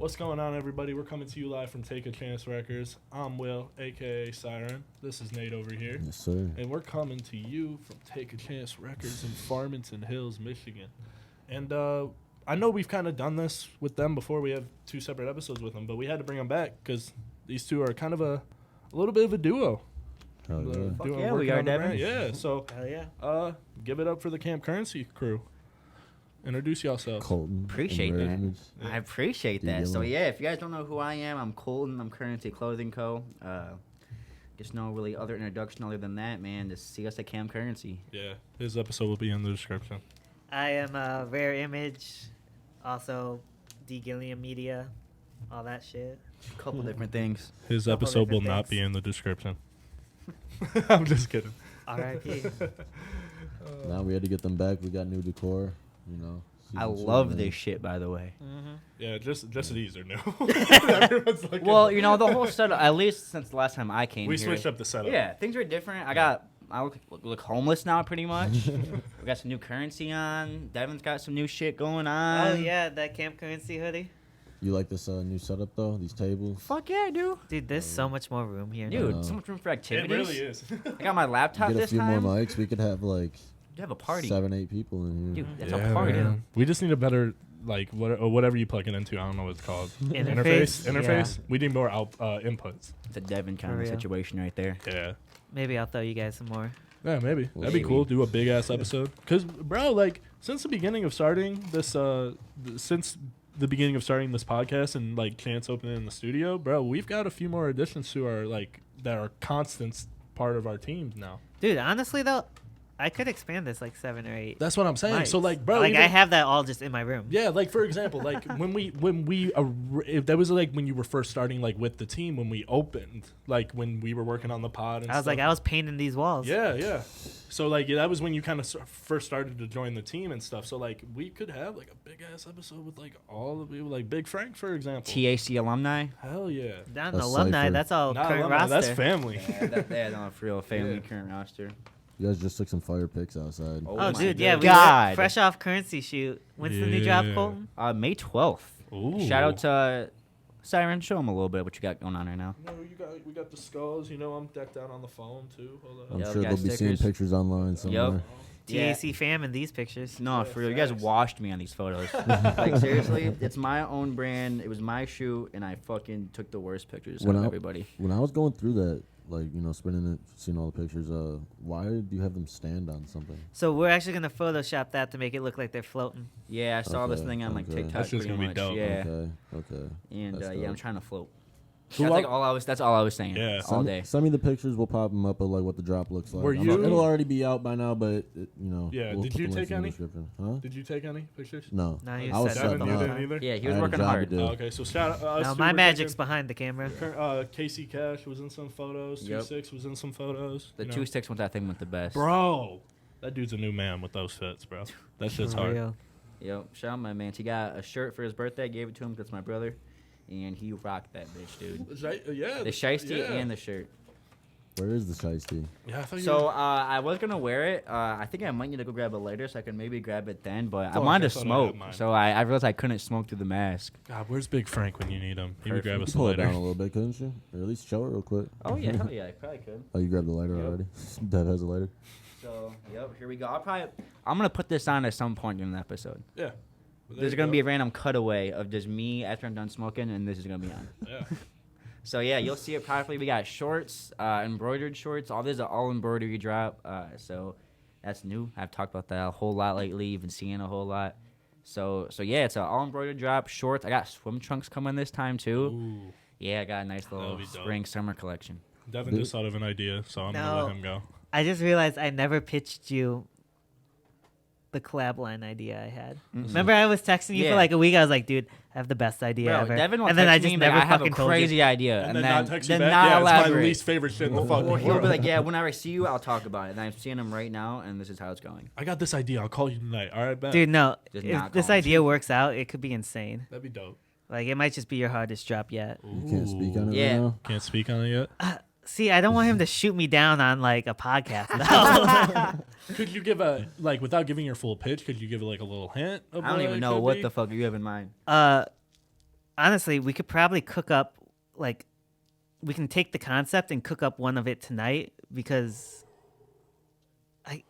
What's going on, everybody? We're coming to you live from Take a Chance Records. I'm Will, a.k.a. Siren. This is Nate over here. Yes, sir. And we're coming to you from Take a Chance Records in Farmington Hills, Michigan. And I know we've kind of done this with them before. We have 2 separate episodes with them, but we had to bring them back because these two are kind of a little bit of a duo. Hell yeah. Fuck yeah, we are, Devin. Yeah, so Hell yeah. give it up for the Camp Currency crew. Introduce yourselves. Colton. Appreciate that. Image. I appreciate that. So D.Gilliam. yeah, if you guys don't know who I am, I'm Colton. I'm Currency Clothing Co. Just no really other introduction other than that, man. Just see us at Camp Currency. Yeah, his episode will be in the description. I am Rare Image, also D.Gilliam Media, all that shit. A couple different things. His Couple episode will different not things. be in the description. I'm just kidding. R.I.P. Now we had to get them back. We got new decor. You know. I season love 2, this man. shit, by the way. Mm-hmm. Yeah, just these are new. Everyone's looking. Well, you know, the whole setup, at least since the last time I came we here. switched up the setup. Yeah, things are different. I look homeless now, pretty much. We got some new currency on. Devin's got some new shit going on. Oh yeah, that Camp Currency hoodie. You like this new setup though? These tables. Fuck yeah, I do. Dude, there's so much more room here. Dude, so much room for It activities. really is. I got my laptop Get a this few time. more mics. We could have like You have a party. 7-8 people in here. Dude, that's Yeah, a party. man. We just need a better whatever you plug it into. I don't know what it's called. Interface? Interface. We need more inputs. It's a Devin kind For of real. situation right there. Yeah. Maybe I'll throw you guys some more. Yeah, maybe. We'll That'd be see. cool. Do a big ass episode. Cause, bro, like since the beginning of starting this, since the beginning of starting this podcast and like Chance opening in the studio, bro, we've got a few more additions to our that are constant part of our teams now. Dude, honestly though, I could expand this like 7 or 8. That's what I'm saying. So mics. like, bro, like even- I have that all just in my room. Yeah, like for example, like if that was like when you were first starting like with the team when we opened, like when we were working on the pod and I was stuff. like, I was painting these walls. Yeah. So like that was when you kind of first started to join the team and stuff. So like we could have like a big ass episode with like all the people, like Big Frank for example. TAC alumni. Hell yeah. Not A an alumni, cipher. that's all Not current alumni, roster. that's family. Yeah, no, for real family Yeah. current roster. You guys just took some fire pics outside. Oh, Oh, my dude, yeah, we God. were fresh off currency shoot. When's the new drop, Yeah. Colton? May 12th. Ooh. Shout out to Siren. Show them a little bit what you got going on right now. No, we got the skulls. You know, I'm decked out on the phone too. Hold I'm up. Yeah, sure we got they'll be seeing stickers. pictures online somewhere. Yeah. TAC fam in these pictures. No, for real. You guys facts. washed me on these photos. Like, seriously, it's my own brand. It was my shoot, and I fucking took the worst pictures When of I- everybody. When I was going through that, like spinning it, seeing all the pictures, why do you have them stand on something? So we're actually gonna Photoshop that to make it look like they're floating. Yeah, I saw this Okay, thing on like okay. TikTok. That's just pretty gonna be much. dope. Yeah, Okay. and That's yeah, I'm dope. trying to float. Who That's, al- like all I was. That's all I was saying. Yeah. all day. Send me the pictures. We'll pop them up of like what the drop looks like. Were you- It'll already be out by now, but Yeah, We'll did put you the links take in the any? description. Huh? Did you take any pictures? No. No, you I was said Devin, the you whole didn't time. either? Yeah, he I was had a working job to hard. do. Oh, okay, so shout out. No, two my were magic's taking- behind the camera. Casey Cash was in some photos. Yep. 2-6 was in some photos. The you know. 2 sticks with that thing went the best. Bro, that dude's a new man with those fits, bro. That shit's For hard. real. Yep, shout out my man. He got a shirt for his birthday. Gave it to him 'cause it's my brother, and he rocked that bitch, dude. Yeah. The shiesty yeah. and the shirt. Where is the shiesty? Yeah, I thought you So were- I was gonna wear it. I think I might need to go grab it later, so I can maybe grab it then. But I Oh, wanted okay, to I thought I had smoke, mine. so I realized I couldn't smoke through the mask. God, where's Big Frank when you need him? He would Perfect. grab You us could a pull it down lighter. a little bit, couldn't you? Or at least show it real quick. Oh yeah, hell yeah, I probably could. Oh, you grabbed the lighter Yep. already? Dev has a lighter. So yep, here we go. I'm gonna put this on at some point in the episode. Yeah. There's gonna be a random cutaway of just me after I'm done smoking, and this is gonna be on. Yeah. So yeah, you'll see it properly. We got shorts, embroidered shorts. All this is an all embroidery drop. So that's new. I've talked about that a whole lot lately. You've been seeing a whole lot. So yeah, it's an all embroidered drop. Shorts. I got swim trunks coming this time too. Ooh. Yeah, I got a nice That'll little be dope. spring summer collection. Devin just thought of an idea, so I'm gonna No. let him go. I just realized I never pitched you the collab line idea I had. Remember I was texting you Yeah. for like a week. I was like, dude, I have the best idea Bro, ever. Devin will and then I text just me, like, never I have a fucking told you. crazy idea, And then not text you then back. not Yeah, it's my elaborate. least favorite shit in the fucking Or he'll world. be like, yeah, whenever I see you, I'll talk about it. And I'm seeing him right now, and this is how it's going. I got this idea. I'll call you tonight. All right, bet. Dude, no. Just If not this calling. idea works out, it could be insane. That'd be dope. Like, it might just be your hardest drop yet. You can't speak on it Yeah. right now? Can't speak on it yet. See, I don't want him to shoot me down on, like, a podcast. No. Could you give a without giving your full pitch? Could you give like a little hint? Of I don't what even it know could what be? the fuck you have in mind. honestly, we could probably cook up like we can take the concept and cook up one of it tonight because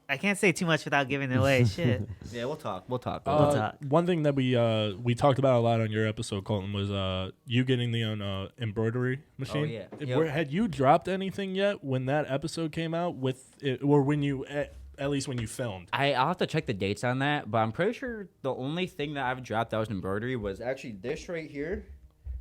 I can't say too much without giving it away. Shit. Yeah, we'll talk. We'll talk. We'll talk. One thing that we talked about a lot on your episode, Colton, was you getting the own embroidery machine. Oh, yeah. Had you dropped anything yet when that episode came out with it, or when you at least when you filmed? I'll have to check the dates on that, but I'm pretty sure the only thing that I've dropped that was embroidery was actually this right here,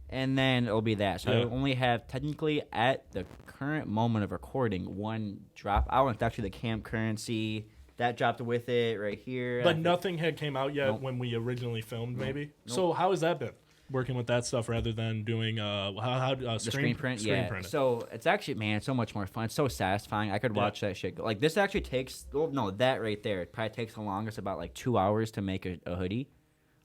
and then it'll be that. So I only have technically at the current moment of recording one drop out. It's actually the Camp Currency that dropped with it right here. But nothing had came out yet Nope. when we originally filmed, maybe. Nope. So how has that been working with that stuff rather than doing The screen print, screen yeah. printing? So it's actually, man, it's so much more fun. It's so satisfying. I could watch that shit go. Like this actually takes, well, no, that right there, it probably takes the longest, about like 2 hours to make a hoodie.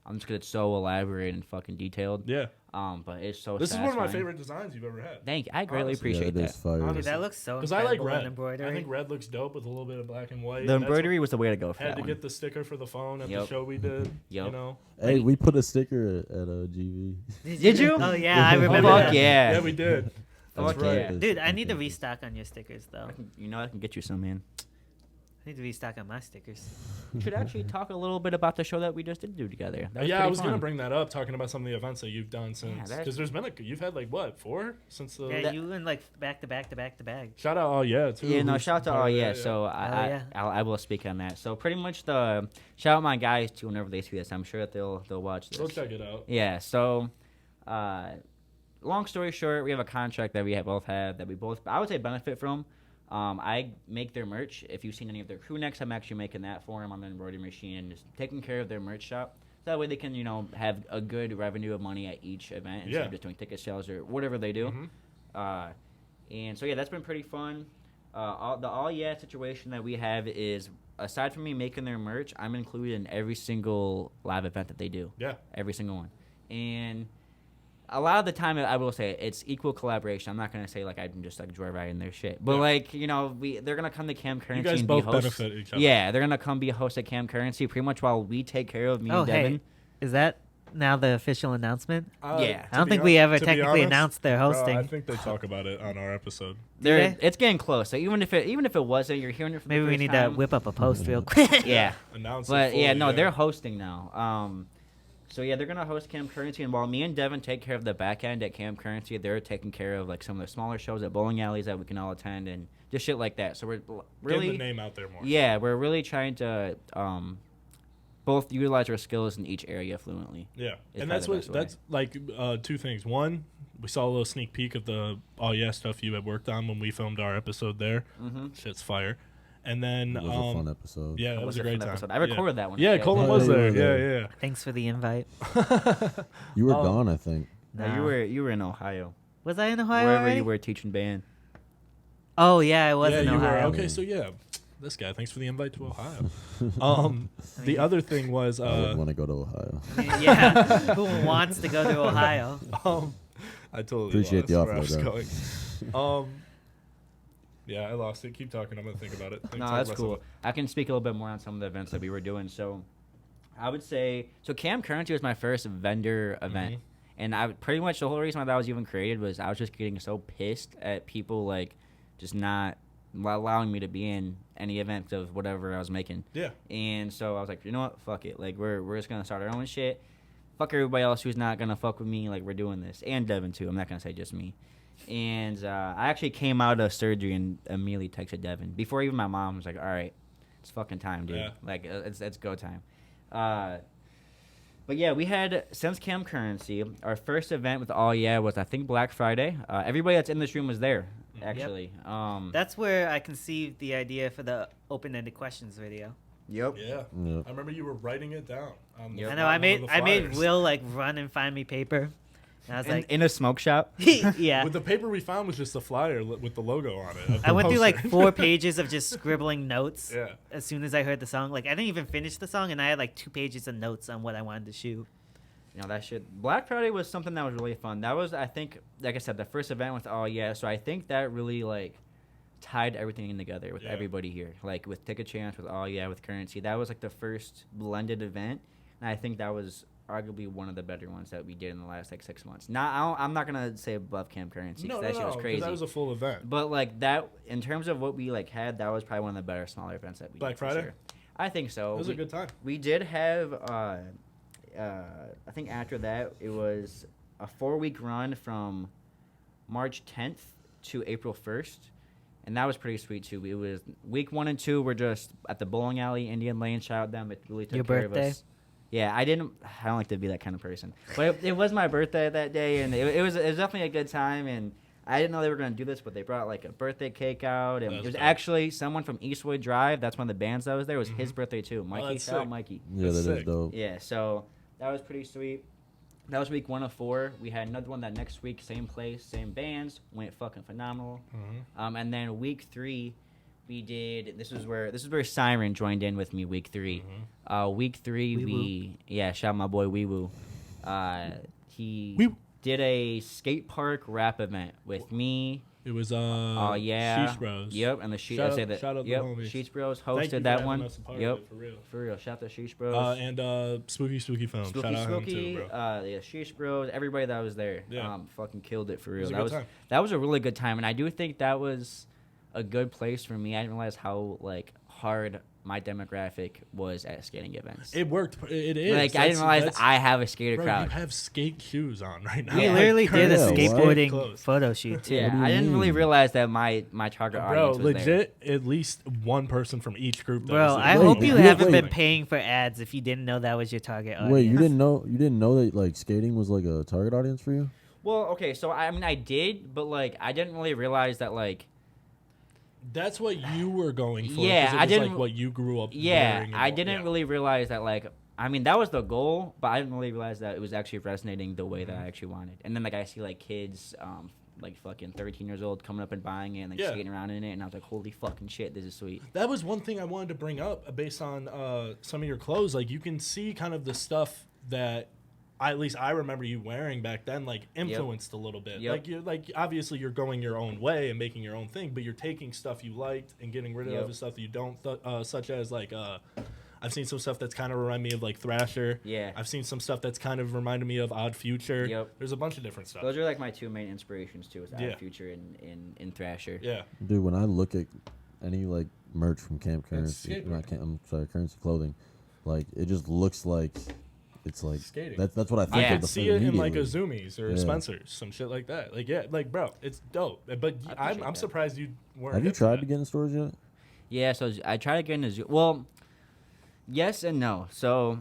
I'm just because it's so elaborate and fucking detailed. Yeah. But it's so. This satisfying. is one of my favorite designs you've ever had. Thank you. I greatly Honestly. appreciate It that. is fire. Honestly. Dude, that looks so Because I like incredible in red. embroidery. I think red looks dope with a little bit of black and white. The And that's embroidery was the way to go for what- that had to one. get the sticker for the phone at the Yep. show we did. Yep. You know. Hey, we put a sticker at Did GV. you? Oh yeah, I remember. Fuck that. yeah. Yeah, we did. Fuck That's right. yeah. Dude, I need to restock on your stickers though. You know I can get you some, man. I need to restock on my stickers. We should actually talk a little bit about the show that we just did do together. That was Yeah, I pretty was gonna fun. bring that up, talking about some of the events that you've done since. that's- Because there's been you've had like what 4 since the. Yeah, you and like back to back. Shout out, too. Yeah, no, who's shout out to part all, of yeah. that, So yeah. I will speak on that. So pretty much shout out my guys too whenever they see this. I'm sure that they'll watch this. Go check it out. Yeah. So, long story short, we have a contract that we both have that we both, I would say, benefit from. I make their merch. If you've seen any of their crew necks, I'm actually making that for them on the embroidery machine and just taking care of their merch shop. So that way they can, have a good revenue of money at each event instead of just doing ticket sales or whatever they do. Mhm. And so, yeah, that's been pretty fun. The all yeah situation that we have is, aside from me making their merch, I'm included in every single live event that they do. Yeah. Every single one. And a lot of the time, I will say it's equal collaboration. I'm not gonna say like I'm just like joyriding their shit, but they're gonna come to Cam You Currency guys and both be hosts. benefit each other. Yeah, they're gonna come be a host at Cam Currency pretty much while we take care of me and Devin. Hey, is that now the official announcement? Yeah. I don't think we ever to be technically honest, announced their bro, hosting. I think they talk about it on our episode. they? It's getting close. So even if it wasn't, you're hearing it from Maybe the we first need time. to whip up a post real quick. Yeah. Announce But it yeah, fully, no, they're hosting now. So yeah, they're gonna host Camp Currency, and while me and Devin take care of the back end at Camp Currency, they're taking care of like some of the smaller shows at bowling alleys that we can all attend and just shit like that. So we're really Getting the name out there more. yeah, we're really trying to both utilize our skills in each area fluently. Yeah, It's and probably that's the what best way. that's like. Two things. One, we saw a little sneak peek of the stuff you had worked on when we filmed our episode there. Mm-hmm. Shit's fire. And then It was a fun episode. yeah, it was a great time. I recorded that one. Yeah, Colin was Yeah, there. you were there. Yeah, Thanks for the invite. You were Oh. gone, I think. No, Nah. you were in Ohio. Was I in Ohio Wherever already? you were teaching band. Oh yeah, I was yeah, in you Ohio. were. Okay, so yeah, this guy. Thanks for the invite to Ohio. The other thing was I would want to go to Ohio. Yeah, who wants to go to Ohio? I totally Appreciate lost the where I offer, was though. going. Yeah, I lost it. Keep talking. I'm gonna think about it. No, that's cool. I can speak a little bit more on some of the events that we were doing. So, I would say Cam Currency was my first vendor event, and I pretty much the whole reason why that was even created was I was just getting so pissed at people like just not allowing me to be in any event of whatever I was making. Yeah. And so I was like, you know what, fuck it. Like we're just gonna start our own shit. Fuck everybody else who's not gonna fuck with me. Like we're doing this, and Devin too. I'm not gonna say just me. And I actually came out of surgery and immediately texted Devin before even my mom was like, all right, it's fucking time, dude. Yeah. Like it's go time. But yeah, we had since Cam Currency, our first event with All Yeah was I think Black Friday. Everybody that's in this room was there actually. That's where I conceived the idea for the open-ended questions video. Yep. Yeah. Yep. I remember you were writing it down. On Yep. I know. I made Will like run and find me paper. And I was like, In a smoke shop. yeah. With the paper we found was just a flyer with the logo on it. I went through like 4 pages of just scribbling notes. Yeah. As soon as I heard the song, like I didn't even finish the song, and I had like 2 pages of notes on what I wanted to shoot. You know, that shit. Black Friday was something that was really fun. That was, I think, like I said, the first event with All Yeah. So I think that really like tied everything in together with everybody here. Like with Ticket Chance, with All Yeah, with Currency. That was like the first blended event. And I think that was arguably one of the better ones that we did in the last like 6 months. Now I'm not gonna say above Camp Currency because that shit was crazy. That was a full event. But like that, in terms of what we like had, that was probably one of the better smaller events that we Black did. For Friday? sure. I think so. It was a good time. We did have, I think after that it was a 4-week run from March 10th to April 1st. And that was pretty sweet too. It was week 1 and 2 were just at the bowling alley, Indian Lane. Shout out them. It really took Your care birthday? of us. Yeah, I don't like to be that kind of person. But it was my birthday that day, and it was definitely a good time. And I didn't know they were gonna do this, but they brought like a birthday cake out, and it was actually someone from Eastwood Drive. That's one of the bands that was there. It was his birthday too. Mikey, that's shout out sick. Mikey. Yeah, That's that is sick. dope. Yeah, so that was pretty sweet. That was week 1 of 4. We had another one that next week, same place, same bands, went fucking phenomenal. And then week 3, we did. This is where Siren joined in with me. Week 3, week 3 shout out my boy Wee Woo. He did a skate park rap event with me. It was Sheets Bros. Yep, and the Sheets. Shout I say out- that. shout out the Yep, homies. Sheets Bros Thank you hosted for that having one. us a part of Yep, it, for real. Shout out to Sheets Bros. And Spooky Film. Spooky Shout out him Spooky, too, bro. yeah, Sheesh Bros, everybody that was there, Yeah. fucking killed it for real. was a That good was time. that was a really good time, and I do think that was a good place for me. I didn't realize how like hard my demographic was at skating events. It worked. It is. Like I didn't realize I have a skater Bro, crowd. you have skate shoes on right now. We Yeah. literally did a Yeah, what? skateboarding Close. photo shoot too. Yeah, do you I didn't really mean? realize that my target Bro, audience was there. legit, at least one person from each group. That Bro, was I there. hope you wait, haven't wait. been paying for ads if you didn't know that was your target audience. Wait, you didn't know that like skating was like a target audience for you? Well, okay, so I mean I did, but like I didn't really realize that like. That's what you were going for. Yeah, 'cause it I was, didn't- like what you grew up. Yeah, wearing and I all- didn't yeah. really realize that, like, I mean, that was the goal, but I didn't really realize that it was actually resonating the way that I actually wanted. And then, like, I see, like, kids, like, fucking 13 years old coming up and buying it and, like, Yeah. skating around in it, and I was like, holy fucking shit, this is sweet. That was one thing I wanted to bring up based on some of your clothes. Like, you can see kind of the stuff that at least I remember you wearing back then, like, influenced a little bit. Yep. Like, you're like, obviously you're going your own way and making your own thing, but you're taking stuff you liked and getting rid Yep. of the stuff that you don't, such as, like, I've seen some stuff that's kind of remind me of, like, Thrasher. Yeah. I've seen some stuff that's kind of reminded me of Odd Future. Yep. There's a bunch of different stuff. Those are, like, my two main inspirations, too, is Yeah. Odd Future and Thrasher. Yeah. Dude, when I look at any like merch from Camp Currency, skateboarding. I'm sorry, Currency Clothing, like it just looks like it's like Skating. That's what I think Yeah. I of could the see it in like a immediately. Zoomies or Yeah. Spencer's, some shit like that. Like, yeah, like, bro, it's dope. But appreciate I'm that. surprised you weren't. Have you hip to tried that. to get in stores yet? Yeah, so I tried to get into well, yes and no. So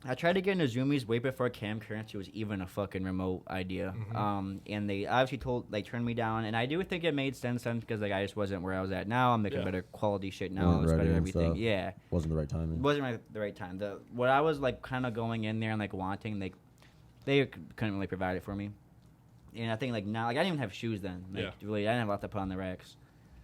I tried to get into Zoomies way before Cam Currency was even a fucking remote idea. And they obviously turned me down, and I do think it made sense because like I just wasn't where I was at now. I'm making Yeah. better quality shit now. Weren't It's ready better and everything. stuff. Yeah. Wasn't the right timing. It wasn't the right time. What I was like kind of going in there and like wanting, they couldn't really provide it for me. And I think like now, like I didn't even have shoes then. Like, Yeah. really, I didn't have a lot to put on the racks.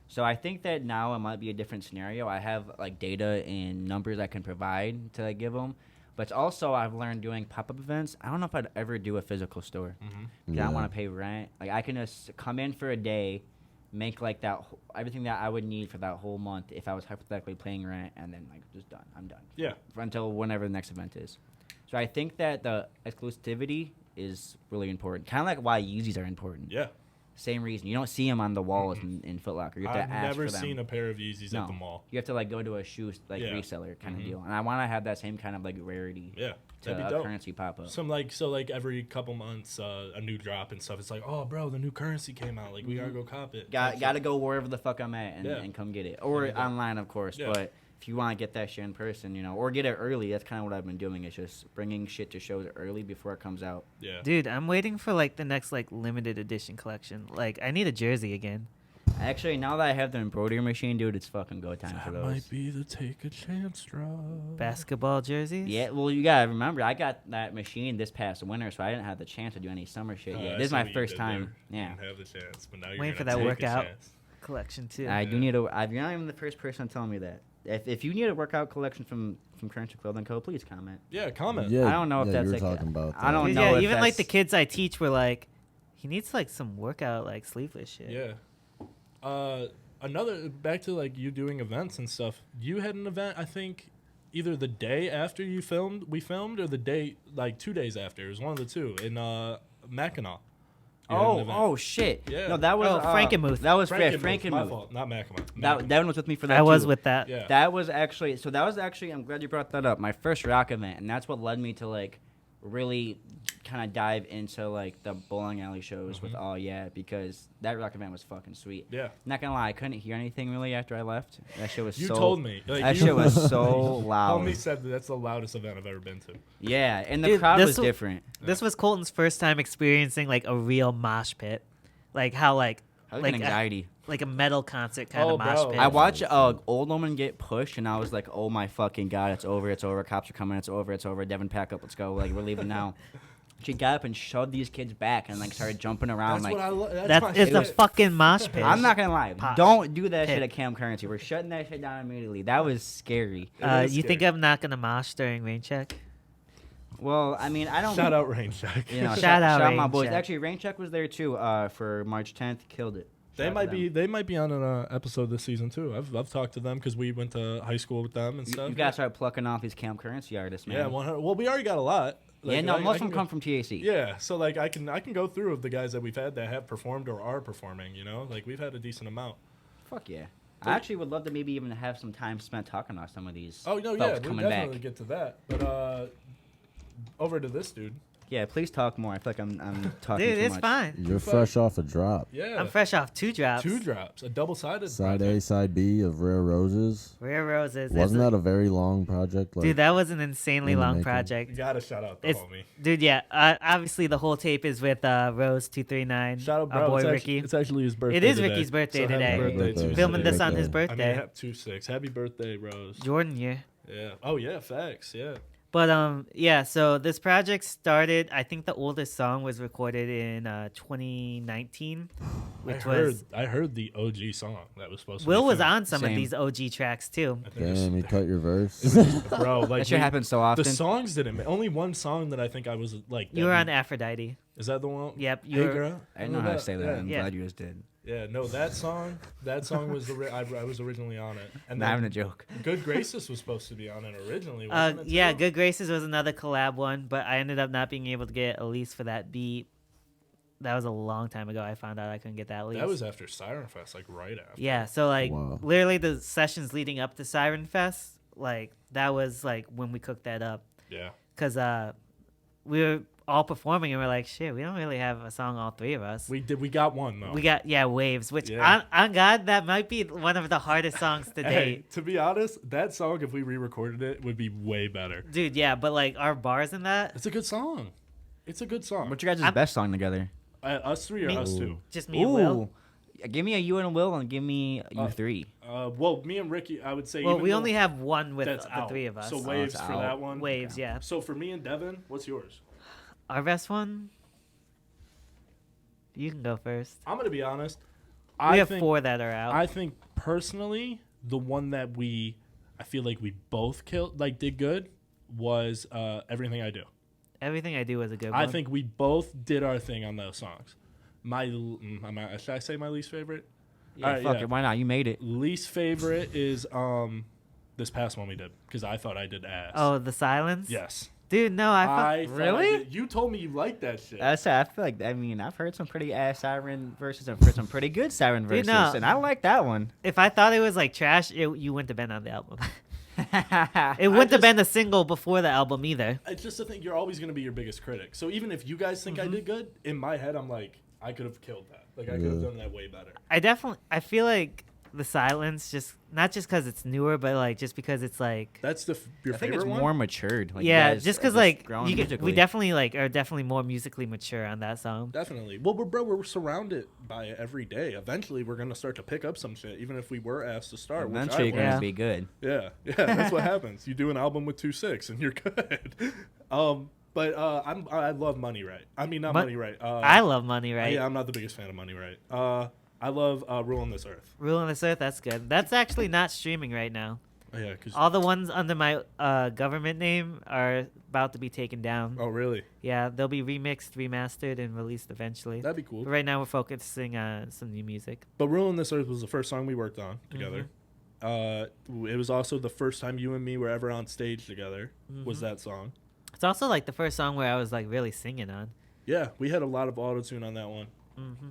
So I think that now it might be a different scenario. I have like data and numbers I can provide to like, give them. But also I've learned doing pop-up events. I don't know if I'd ever do a physical store. 'Cause I Yeah. don't want to pay rent. Like I can just come in for a day, make like everything that I would need for that whole month if I was hypothetically paying rent, and then like just done. I'm done. Yeah. Until whenever the next event is. So I think that the exclusivity is really important. Kind of like why Yeezys are important. Yeah. Same reason. You don't see them on the walls in Foot Locker. You have I've to ask never for them. seen a pair of Yeezys No. at the mall. You have to like go to a shoe Yeah. reseller kind of deal. And I want to have that same kind of like rarity Yeah. to That'd be a dope. currency pop up. Some every couple months a new drop and stuff. It's like, oh, bro, the new currency came out. Like, we gotta go cop it. Got to go wherever the fuck I'm at Yeah. and come get it, or That'd be dope. online of course. Yeah. But if you want to get that shit in person, or get it early, that's kind of what I've been doing. Is just bringing shit to shows early before it comes out. Yeah. Dude, I'm waiting for like the next like limited edition collection. Like I need a jersey again. Actually, now that I have the embroidery machine, dude, it's fucking go time for That those. might be the take a chance drop. Basketball jerseys. Yeah, well, you gotta remember, I got that machine this past winter, so I didn't have the chance to do any summer shit yet. I This is see my what you first did time. there. You Yeah, didn't have the chance, but now you're Waiting for gonna that take a workout. chance. Collection too. I do need a. You're not even the first person telling me that. If you need a workout collection from Currency Clothing Co., please comment. Yeah, comment. Yeah, I don't know if yeah, that's you were like talking about I don't that. know. Yeah, if even like the that's- kids I teach were like, he needs like some workout like sleeveless shit. Yeah. Another back to like you doing events and stuff. You had an event, I think, either the day after we filmed, or the day, like 2 days after. It was one of the two in Mackinac. You had an event. Oh shit! Yeah. No, that was Frankenmuth. That was Frankenmuth, my Frankenmuth. fault, not Mackinac. That was with me for that. I was too. with that. Yeah. That was actually I'm glad you brought that up. My first rock event, and that's what led me to like really kind of dive into like the bowling alley shows with Oh Yeah, because that rock event was fucking sweet. Yeah. Not gonna lie, I couldn't hear anything really after I left. That shit was You so. told me. Like, That you- shit was so loud. Homie said that's the loudest event I've ever been to. Yeah, and the Dude, crowd this was w- different. This was Colton's first time experiencing like a real mosh pit, like how I was like getting anxiety. like a metal concert kind Oh, of mosh bro. pit. I watched old woman get pushed, and I was like, "Oh my fucking god, it's over! It's over! Cops are coming! It's over! It's over! Devin, pack up! Let's go! Like we're leaving now." She got up and shoved these kids back and like started jumping around. That's Like what I love. That is a fucking mosh pit. I'm not gonna lie, Posh don't do that pit. shit at Cam Currency. We're shutting that shit down immediately. That was scary. It is You think scary. I'm not gonna mosh during rain check? Well, I mean, I don't. Shout out Rain Check. You know, Shout out my Rain boys. Check. Actually, Rain Check was there too for March 10th. Killed it. They Shout out might to be. them. They might be on an episode this season too. I've talked to them because we went to high school with them and stuff. You gotta start plucking off these Cam Currency artists, man. Yeah, 100. Well, we already got a lot. Yeah, Like, no, I most of can them go- come from TAC. Yeah, so like I can go through of the guys that we've had that have performed or are performing. You know, like we've had a decent amount. Fuck yeah. I actually would love to maybe even have some time spent talking about some of these. Oh no, folks yeah, we'll coming definitely back. get to that. But over to this dude. Yeah, please talk more. I feel like I'm talking Dude, too it's much. fine. You're fresh off a drop. Yeah, I'm fresh off 2 drops. 2 drops, a double-sided. Side project. A, side B of Rare Roses. Rare Roses. Wasn't that a very long project? Like, Dude, that was an insanely in the long making. You project. gotta shout out the It's- homie. Dude, yeah. Obviously, the whole tape is with Rose 239. Shout out, our bro. boy it's Ricky. Actually, it's actually his birthday. It is today. Ricky's birthday So today. Happy birthday Birthday. to Filming you. this on his Birthday. I birthday. mean, 2-6. Happy birthday, Rose. Jordan year. Yeah. Oh yeah, facts. Yeah. But yeah. So this project started. I think the oldest song was recorded in 2019, which was I heard the OG song that was supposed to. Will be was filmed. on some of Same. these OG tracks too. I think it's- damn, he cut your verse. bro. Like That shit happens so often. The songs didn't. Only one song that I think I was like. You were that on Aphrodite. Is that the one? Yep, Hey you were- girl. I didn't know how to that? say that. Yeah. I'm Yeah. glad you just did. Yeah, no, that song was I was originally on it, and Not having a then joke. Good Graces was supposed to be on it originally. Wasn't it, Yeah, too? Good Graces was another collab one, but I ended up not being able to get Elise for that beat. That was a long time ago. I found out I couldn't get that Elise. That was after Siren Fest, like right after. Yeah, so like Wow. literally the sessions leading up to Siren Fest, like that was like when we cooked that up, Yeah. cause we were all performing and we're like, shit, we don't really have a song, all 3 of us. We got one though. We got Waves, which Yeah. on God that might be one of the hardest songs to Hey, date, to be honest, that song if we re-recorded it would be way better. dude. Yeah, but like our bars in that, It's a good song. It's a good song. What's your guys' I'm- best song together? Us 3 or Me- us 2? just me and Will. Ooh. Give me a you and a Will and give me you 3. Well, me and Ricky, I would say. Well, even we though only have one with that's the out. 3 of us. So it's Waves for out. that one. Waves, yeah. So for me and Devin, what's yours? Our best one. You can go first. I'm gonna be honest. We I have think, 4 that are out. I think personally, the one that I feel like we both killed, like did good, was Everything I Do. Everything I Do was a good one. I think we both did our thing on those songs. Should I say my least favorite? Yeah, Alright, fuck yeah. it. Why not? You made it. Least favorite is this past one we did because I thought I did ass. Oh, The Silence? yes. Dude, no, I thought I Really? did. You told me you liked that shit. I feel like, I mean, I've heard some pretty ass siren verses. I've heard some pretty good siren verses. no. And I like that one. if I thought it was like trash, you wouldn't have been on the album. It wouldn't have just- been a single before the album either. It's just the thing. You're always going to be your biggest critic. So even if you guys think Mm-hmm. I did good, in my head, I'm like, I could have killed that. Like, I could have done that way better. I feel like The Silence, just not just because it's newer, but like just because it's like, That's your I think favorite it's one? more matured. Like, you yeah, guys just are because like grown we musically. definitely like are definitely more musically mature on that song. Definitely. Well, we're surrounded by it every day. Eventually, we're going to start to pick up some shit, even if we were asked to start. which I Eventually, you're was. going Yeah. to be good. Yeah, that's what happens. You do an album with 2-6 and you're good. But I love Money Right. I mean, not Mon- Money Right. I love Money Right. Yeah, I'm not the biggest fan of Money Right. I love Ruling This Earth. Ruling This Earth, that's good. That's actually not streaming right now. Oh, yeah, because All the ones under my government name are about to be taken down. oh really? Yeah, they'll be remixed, remastered, and released eventually. That'd be cool. But right now we're focusing on some new music. But Ruling This Earth was the first song we worked on together. It was also the first time you and me were ever on stage together. Was Mm-hmm. that song? It's also like the first song where I was like really singing on. Yeah, we had a lot of auto-tune on that one. Mm-hmm.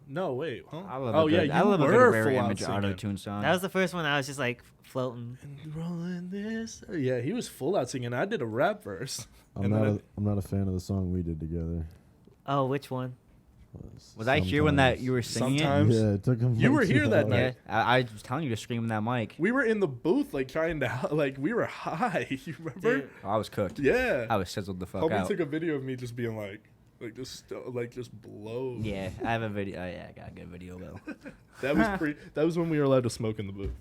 No, wait, huh? I love Oh a yeah, good, you I love a were good rare full out image singing. auto-tune song. That was the first one I was just like floating. And rolling this. Yeah, he was full out singing. I did a rap verse. I'm And not. then I'm not a fan of the song we did together. Oh, which one? Was I here when that you were singing Sometimes. Yeah, it took him. You like were 2 here that hours. it? night. Yeah, I was telling you to scream in that mic. We were in the booth, like trying to, like we were high. You remember? Dude. Oh, I was cooked. Yeah. I was sizzled the fuck Homie out. took a video of me just being just blow. Yeah, I have a video. Oh, yeah, I got a good video though. That was when we were allowed to smoke in the booth.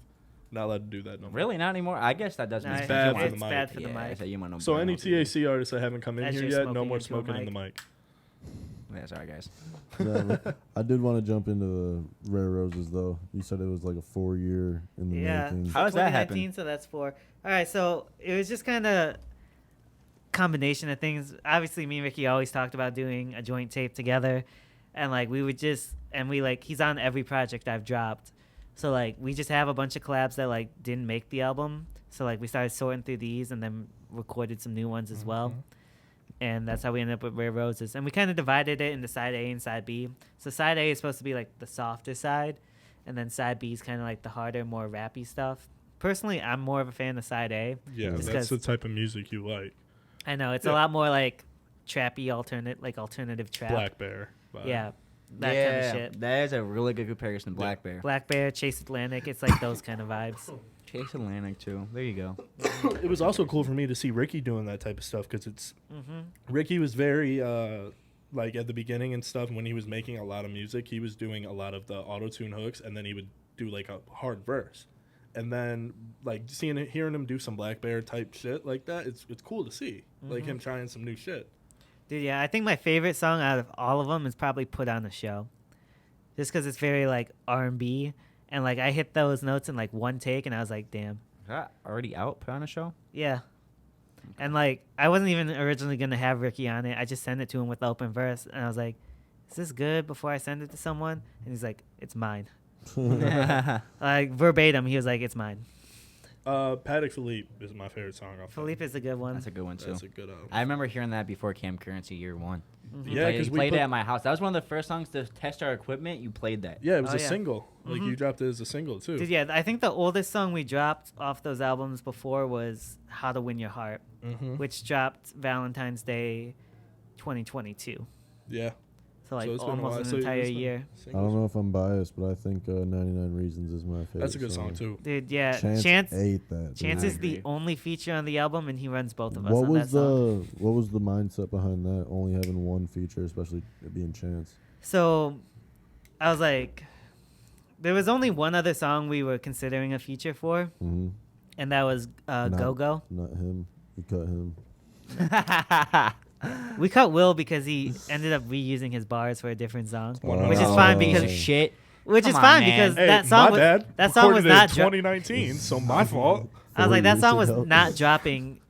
Not allowed to do that no more. Really, not anymore. I guess that does Nah, make It's sense. bad You for want- the it's mic. bad for the Yeah, mic. so you want no So any burnout, dude. TAC artists that haven't come in As here you're yet, no smoking more into a smoking in the mic. mic. Yeah, sorry guys. Yeah, but I did want to jump into the Rare Roses though. You said it was like a 4-year in the Yeah. making. How does that 2019, happen? So that's 4. All right, so it was just kind of combination of things. Obviously, me and Ricky always talked about doing a joint tape together, and like we would just he's on every project I've dropped. So like we just have a bunch of collabs that like didn't make the album. So like we started sorting through these and then recorded some new ones as well. And that's how we ended up with Rare Roses. And we kind of divided it into side A and side B. So side A is supposed to be like the softer side, and then side B is kind of like the harder, more rappy stuff. Personally, I'm more of a fan of side A. Yeah, Just that's 'cause- the type of music you like. I know it's Yeah. a lot more like trappy, alternative trap. Black Bear. vibe. Yeah, that yeah, kind of shit. that is a really good comparison. Black Bear. Black Bear, Chase Atlantic. It's like those kind of vibes. Chase Atlantic too. There you go. It was also cool for me to see Ricky doing that type of stuff because it's Mm-hmm. Ricky was very like at the beginning and stuff when he was making a lot of music, he was doing a lot of the auto tune hooks and then he would do like a hard verse. And then like hearing him do some Black Bear type shit like that, it's cool to see. Like him trying some new shit. Dude, yeah, I think my favorite song out of all of them is probably "Put on a Show," just because it's very like R&B, and like I hit those notes in like one take, and I was like, damn. Is that already out? Put on a show? Yeah. And like I wasn't even originally gonna have Ricky on it. I just sent it to him with the open verse, and I was like, "Is this good?" Before I send it to someone, and he's like, "It's mine." Like verbatim, he was like, "It's mine." Paddock Philippe is my favorite song off. Philippe is a good one. That's a good one too. That's a good album. I remember hearing that before Cam Currency year 1. Yeah, He because we played put, it at my house. That was one of the first songs to test our equipment. You played that. yeah, it was Oh, a yeah. single. Like you dropped it as a single too. Dude, yeah, I think the oldest song we dropped off those albums before was "How to Win Your Heart," Mm-hmm. which dropped Valentine's Day, 2022. Yeah. So like it's been a while. almost So an entire it's been year. I don't know if I'm biased, but I think 99 Reasons is my favorite. That's a good song too. Dude, yeah, Chance ate that. Chance dude. is the agree. only feature on the album, and he runs both of us What on was that song. what was the mindset behind that? Only having one feature, especially it being Chance. So I was like, there was only one other song we were considering a feature for, Mm-hmm. and that was Go Go. Not him. You cut him. We cut Will because he ended up reusing his bars for a different song, 100%. which is fine Piece because of shit. which is Come on, fine man. because Hey, that song my was bad. that song was Recorded not in dro- 2019, so my fault. I was like, 4 that years song was ago. not dropping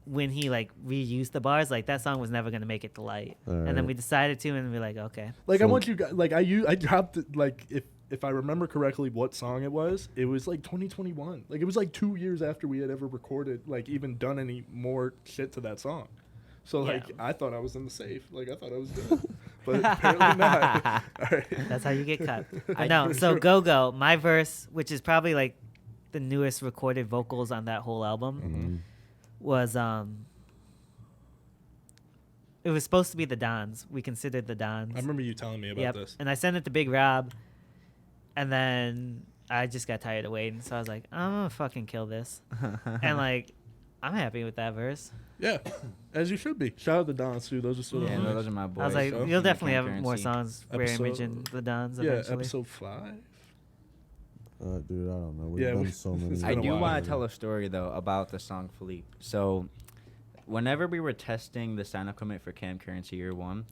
when he like reused the bars. Like that song was never gonna make it to light. And then Alright. we decided to, and we're like, okay. Like I So- want you guys. Like I dropped it. Like if I remember correctly, what song it was like 2021. Like it was like 2 years after we had ever recorded, like even done any more shit to that song. So like Yeah. I thought I was in the safe. Like I thought I was good, but apparently not. All right. That's how you get cut. I- No, for so sure. Go Go, my verse, which is probably like the newest recorded vocals on that whole album, Mm-hmm. was it was supposed to be the Dons. We considered the Dons. I remember you telling me about Yep. this. And I sent it to Big Rob, and then I just got tired of waiting, so I was like, I'm gonna fucking kill this. And like, I'm happy with that verse. Yeah, as you should be. Shout out to Don too. Those are still Yeah, the those are my boys. I was like, so- you'll definitely Cam have more Currency. songs, Rare Episode- Image and the Dons yeah, eventually. episode 5. Dude, I don't know. We've Yeah, done we- so many. it's I been a do while. want to tell a story though about the song Philippe. So, whenever we were testing the sound equipment for Cam Currency year 1,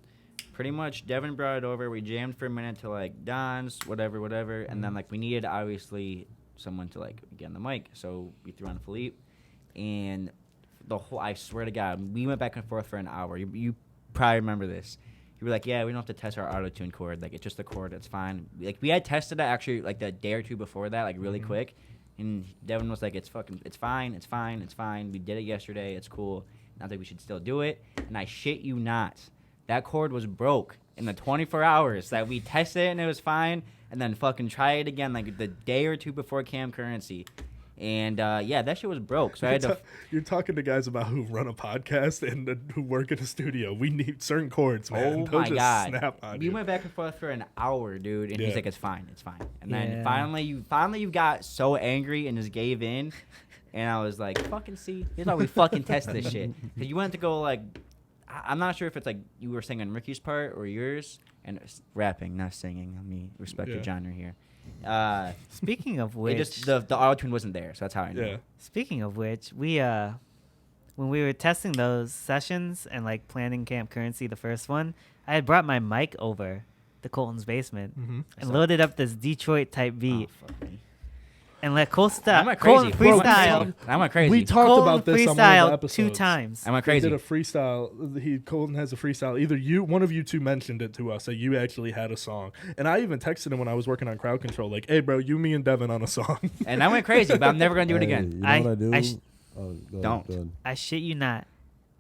pretty much Devin brought it over. We jammed for a minute to like Don's, whatever, and then like we needed obviously someone to like get on the mic, so we threw on Philippe, and the whole I swear to God, we went back and forth for an hour. You probably remember this. he was like, yeah, we don't have to test our auto-tune chord. Like, it's just a chord. That's fine. Like, we had tested it actually, like, the day or two before that, like, really quick. And Devin was like, it's fine. We did it yesterday. It's cool. Not that we should still do it. And I shit you not. That chord was broke in the 24 hours that we tested it and it was fine. And then fucking try it again, like, the day or two before Cam Currency. And, yeah, that shit was broke. So I had to... You're talking to guys about who run a podcast and who work in a studio. We need certain chords, man. Oh, They'll my just God. snap on We you. went back and forth for an hour, dude. And he's Yeah. like, it's fine. And then Yeah. finally you got so angry and just gave in. And I was like, fucking see. Here's how we fucking test this shit. Because you wanted to go, like... I'm not sure if it's, like, you were singing Ricky's part or yours. And it's rapping, not singing. I mean, respect the Yeah. genre here. Speaking of It which, just the auto-tune wasn't there, so that's how I knew. Yeah. speaking of which, we when we were testing those sessions and like planning Camp Currency, the first one, I had brought my mic over to Colton's basement Mm-hmm. and So- loaded up this Detroit type beat Oh, fuck me. and let I Colton went crazy. freestyle. I went crazy. We talked Colton about this on one of the freestyle episodes. 2 times. I went He crazy. did a freestyle. Colton has a freestyle. Either one of you two mentioned it to us that you actually had a song, and I even texted him when I was working on crowd control, like, "Hey, bro, you, me, and Devin on a song." And I went crazy, but I'm never gonna do it Hey, again. You know I- what I do? I sh- Go ahead, Don't. go ahead. I shit you not.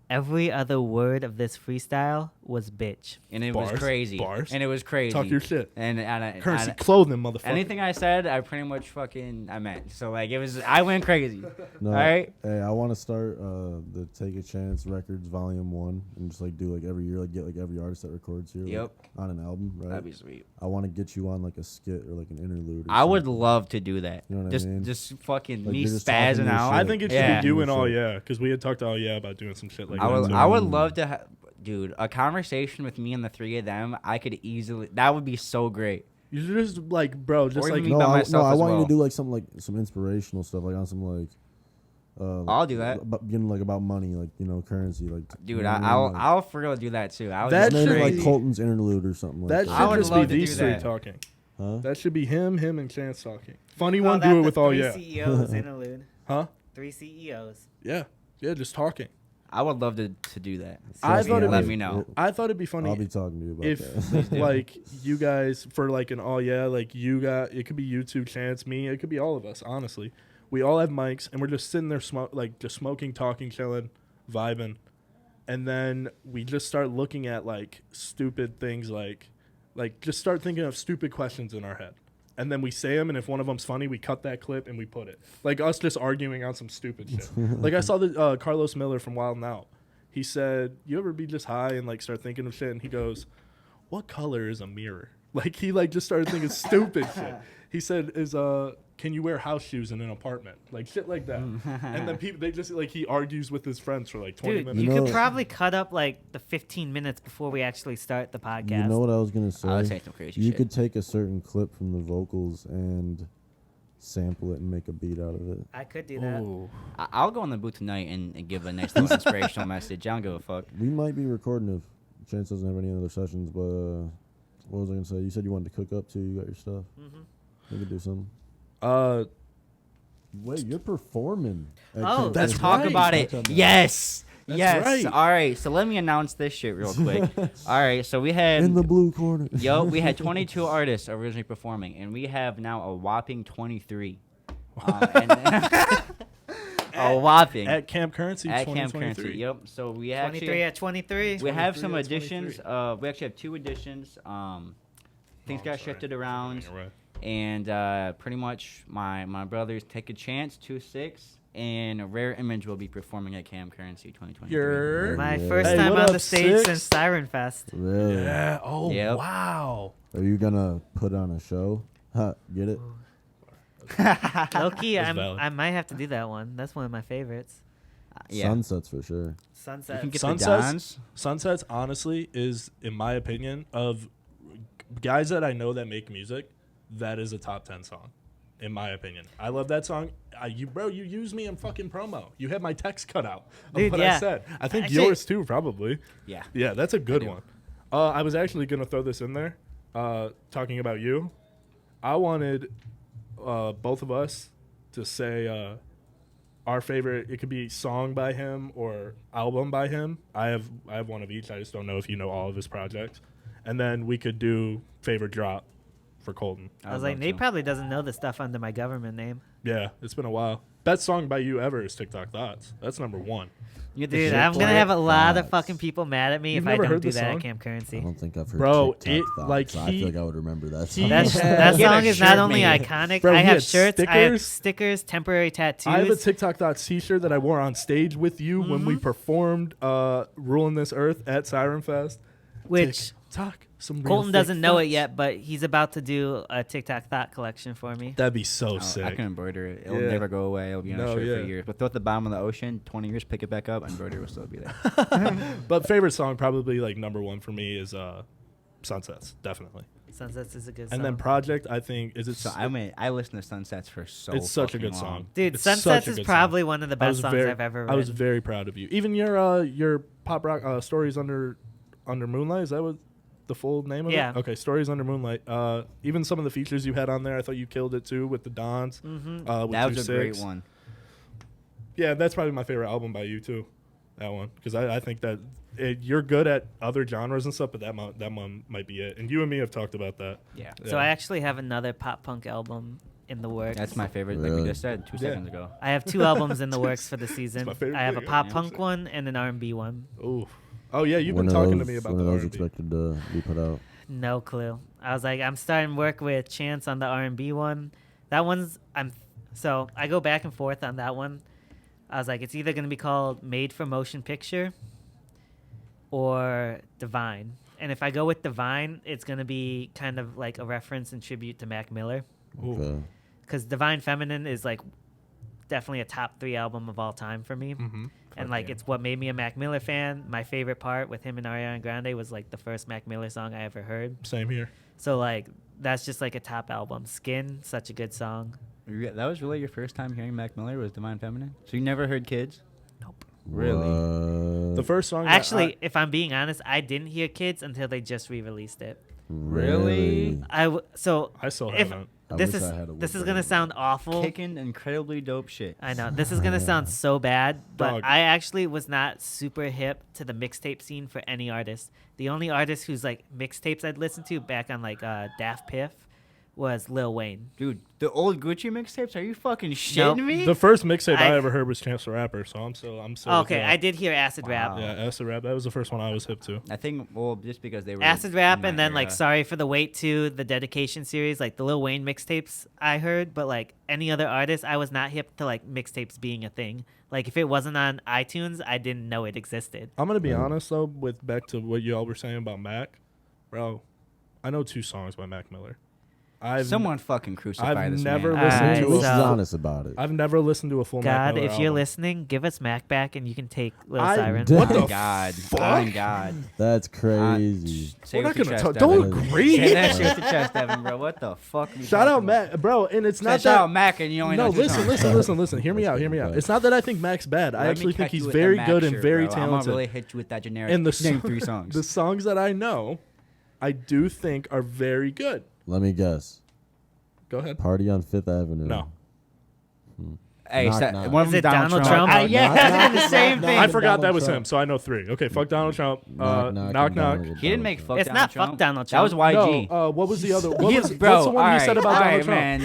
Every other word of this freestyle was bitch. And it Bars, was crazy. bars. And it was crazy. Talk your shit. And Currency clothing, motherfucker. anything I said, I pretty much I meant. So like I went crazy. No, All right. Hey, I want to start the Take a Chance Records Volume 1 and just like do like every year, like get like every artist that records here like, Yep. on an album, right? That'd be sweet. I want to get you on like a skit or like an interlude. Or I would something. love to do that. You know what I mean? Just fucking Like, me you're just talking spazzing your out. I think it should Yeah. be you and Shit. all, yeah, because we had talked to all, yeah, about doing some shit like I that. would too. I would love to have, dude, a conversation with me and the three of them. I could easily. That would be so great. You should just like, bro, just Or like even me by myself I as want you well. to do like some inspirational stuff, like on some like. I'll do that. About, like about money, like currency, like. Dude, you know what I mean? Like, I'll for real do that too. I would That just name it should- like Colton's interlude or something. that like I should would just be love to these do three that. talking. Huh? That should be him, and Chance talking. Funny Call one, that do it the with all, three yeah, CEOs interlude. huh? 3 CEOs. Yeah, just talking. I would love to do that. I Trust thought me, it'd let be- me know. I thought it'd be funny I'll be talking to you about if that. like you guys for like an all, yeah, like you got, it could be you two, Chance, me, it could be all of us. Honestly, we all have mics and we're just sitting there just smoking, talking, chilling, vibing, and then we just start looking at like stupid things, like just start thinking of stupid questions in our head. And then we say them, and if one of them's funny, we cut that clip and we put it. Like us just arguing on some stupid shit. Like I saw the Carlos Miller from Wild 'N Out. He said, "You ever be just high and like start thinking of shit?" And he goes, "What color is a mirror?" Like he like just started thinking stupid shit. He said, "Is can you wear house shoes in an apartment?" Like shit like that. And then people they just like he argues with his friends for like 20 Dude, minutes. you You could know- probably cut up like the 15 minutes before we actually start the podcast. You know what I was gonna say? I would say some crazy You shit. could take a certain clip from the vocals and sample it and make a beat out of it. I could do that. Ooh. I'll go in the booth tonight and give a nice little inspirational message. I don't give a fuck. We might be recording if Chance doesn't have any other sessions, but what was I gonna say? You said you wanted to cook up too. You got your stuff. Mhm. We could do something. Mm-hmm. Wait, you're performing. at Oh, Camp that's Let's Currency. talk right. about it. Talk about Yes. That's yes. right. All right. So let me announce this shit real quick. All right. So we had In the blue corner. we had 22 artists originally performing, and we have now a whopping 23. A whopping At Camp Currency at Camp 2023. Currency. Yep. So we 23 actually at 23. we have 23 some at additions. 23. We actually have 2 additions. Things Oh, got sorry. shifted around, You're right. and pretty much my brothers Take a Chance 2-6 and a Rare Image will be performing at Camp Currency 2023. You're My Yeah. first Hey, time what on up, the stage Six? since Siren Fest. Really? yeah. Oh Yep. wow. Are you gonna put on a show? Huh, get it? Loki, That's valid. I might have to do that one. That's one of my favorites. Yeah. Sunsets for sure. You Sunset. can get Sunsets? the Dons. Sunsets honestly is, in my opinion, of guys that I know that make music, that is a top 10 song. In my opinion, I love that song. You use me in fucking promo. You had my text cut out of Dude, what yeah. I said. I think Actually- yours too, probably. Yeah. Yeah, that's a good do. one. I was actually gonna throw this in there, talking about you. I wanted both of us to say our favorite. It could be song by him or album by him. I have one of each. I just don't know if you know all of his projects. And then we could do favorite drop for Colton. I was like, Nate probably doesn't know the stuff under my government name. Yeah, it's been a while. Best song by you ever is TikTok Thoughts. That's number one. Dude, I'm going to have a lot of fucking people mad at me You've if I never don't heard do the that song? at Camp Currency. I don't think I've heard Bro, TikTok it, Thoughts. like, I feel like I would remember that he- song. That He had song a is not shirt only made. iconic. Bro, I he have had shirts, I have stickers. stickers, temporary tattoos. I have a TikTok Thoughts t-shirt that I wore on stage with you when we performed Ruling This Earth at Siren Fest. which TikTok. Some real Colton thick doesn't know it thoughts. yet, but he's about to do a TikTok thought collection for me. That'd be so Oh, sick. I can embroider it. It'll Yeah. never go away. It'll be on a No, shirt yeah. for years. But throw it at the bottom of the ocean, 20 years, pick it back up, embroidery will still be there. But favorite song probably like number one for me is Sunsets, definitely. Sunsets is a good song. And then Project, I think So I listen to Sunsets for so it's such a fucking good long. song. Dude, It's Sunsets such a is good probably song. one of the I was best songs very- I've ever read. I was very proud of you. Even your pop rock Stories Under Moonlight, is that what the full name of Yeah. it? Okay, Stories Under Moonlight. Even some of the features you had on there, I thought you killed it too with the Dons. Mm-hmm. With That was a 2-6. great one. Yeah, that's probably my favorite album by you too. That one, because I think that you're good at other genres and stuff, but that one might be it. And you and me have talked about that. Yeah. So I actually have another pop punk album in the works. That's my favorite, like we Really? just said 2 Yeah. seconds ago. I have 2 albums in the works for the season. my favorite I have a thing, pop yeah. punk one and an R&B one. Oh yeah, you've When been are talking to those- me about when the are those R&B. expected to be put out? No clue. I was like, I'm starting work with Chance on the R&B one. That one's so I go back and forth on that one. I was like, it's either going to be called Made for Motion Picture or Divine. And if I go with Divine, it's going to be kind of like a reference and tribute to Mac Miller. Ooh. Okay. Because Divine Feminine is like definitely a top 3 album of all time for me. Mm-hmm. And Fuck like yeah. it's what made me a Mac Miller fan. My favorite part with him and Ariana Grande was like the first Mac Miller song I ever heard. Same here. So like that's just like a top album. Skin, such a good song. That was really your first time hearing Mac Miller was Divine Feminine? So you never heard Kids? Nope. Really? What? The first song. that Actually, if I'm being honest, I didn't hear Kids until they just re-released it. Really? So I still if haven't. I this wish is I had a this is Woodbury gonna one. sound awful. Kicking incredibly dope shit. I know this is gonna sound so bad, but Dog. I actually was not super hip to the mixtape scene for any artist. The only artist whose like mixtapes I'd listen to back on like Daft Piff was Lil Wayne. Dude, the old Gucci mixtapes? Are you fucking shitting Nope. me? The first mixtape I I- ever heard was Chance the Rapper, so I'm still. Okay, I did hear Acid Rap. Wow. Yeah, Acid Rap. That was the first one I was hip to. I think, well, just because they were Acid Rap in my and then like era. Sorry for the Wait 2, the Dedication series, like the Lil Wayne mixtapes I heard, but like any other artist, I was not hip to like mixtapes being a thing. Like if it wasn't on iTunes, I didn't know it existed. I'm gonna be honest though, with back to what y'all were saying about Mac, bro. I know 2 songs by Mac Miller. Someone fucking crucify I've this never man. listened Alright, to At least a. he's so- honest about it. I've never listened to a full Mac God, Miller if you're album. listening, give us Mac back and you can take Lil I Siren. What the Oh, God. fuck? Oh, God. That's crazy. Say We're it not with gonna your talk. chest, Don't Devin. agree. Say that shit with your chest, Devin, bro. What the fuck? are you Shout out talking about? Mac, bro. And it's not Shout that. out Mac and you only No, know 2 listen, songs. listen. Hear me out. Okay. It's not that I think Mac's bad. I Let me actually think catch you he's with the very Mac good and shirt, very bro. talented. I'm gonna really hit you with that generic. And the name song- 3 songs. The songs that I know, I do think are very good. Let me guess. Go ahead. Party on Fifth Avenue. No. Hey, Knock, so, knock. one of Is them it Donald Trump? Yeah, Knock, that's knock, the same knock, thing. I knock, forgot that Donald was Trump. him, so I know 3. Okay, fuck Donald Trump. Knock, Knock, knock. He didn't make fuck It's Donald not Trump. fuck Donald That was Trump. YG. No, what was the other? What He- was, bro, what's the one he said about Donald alright, Trump? man.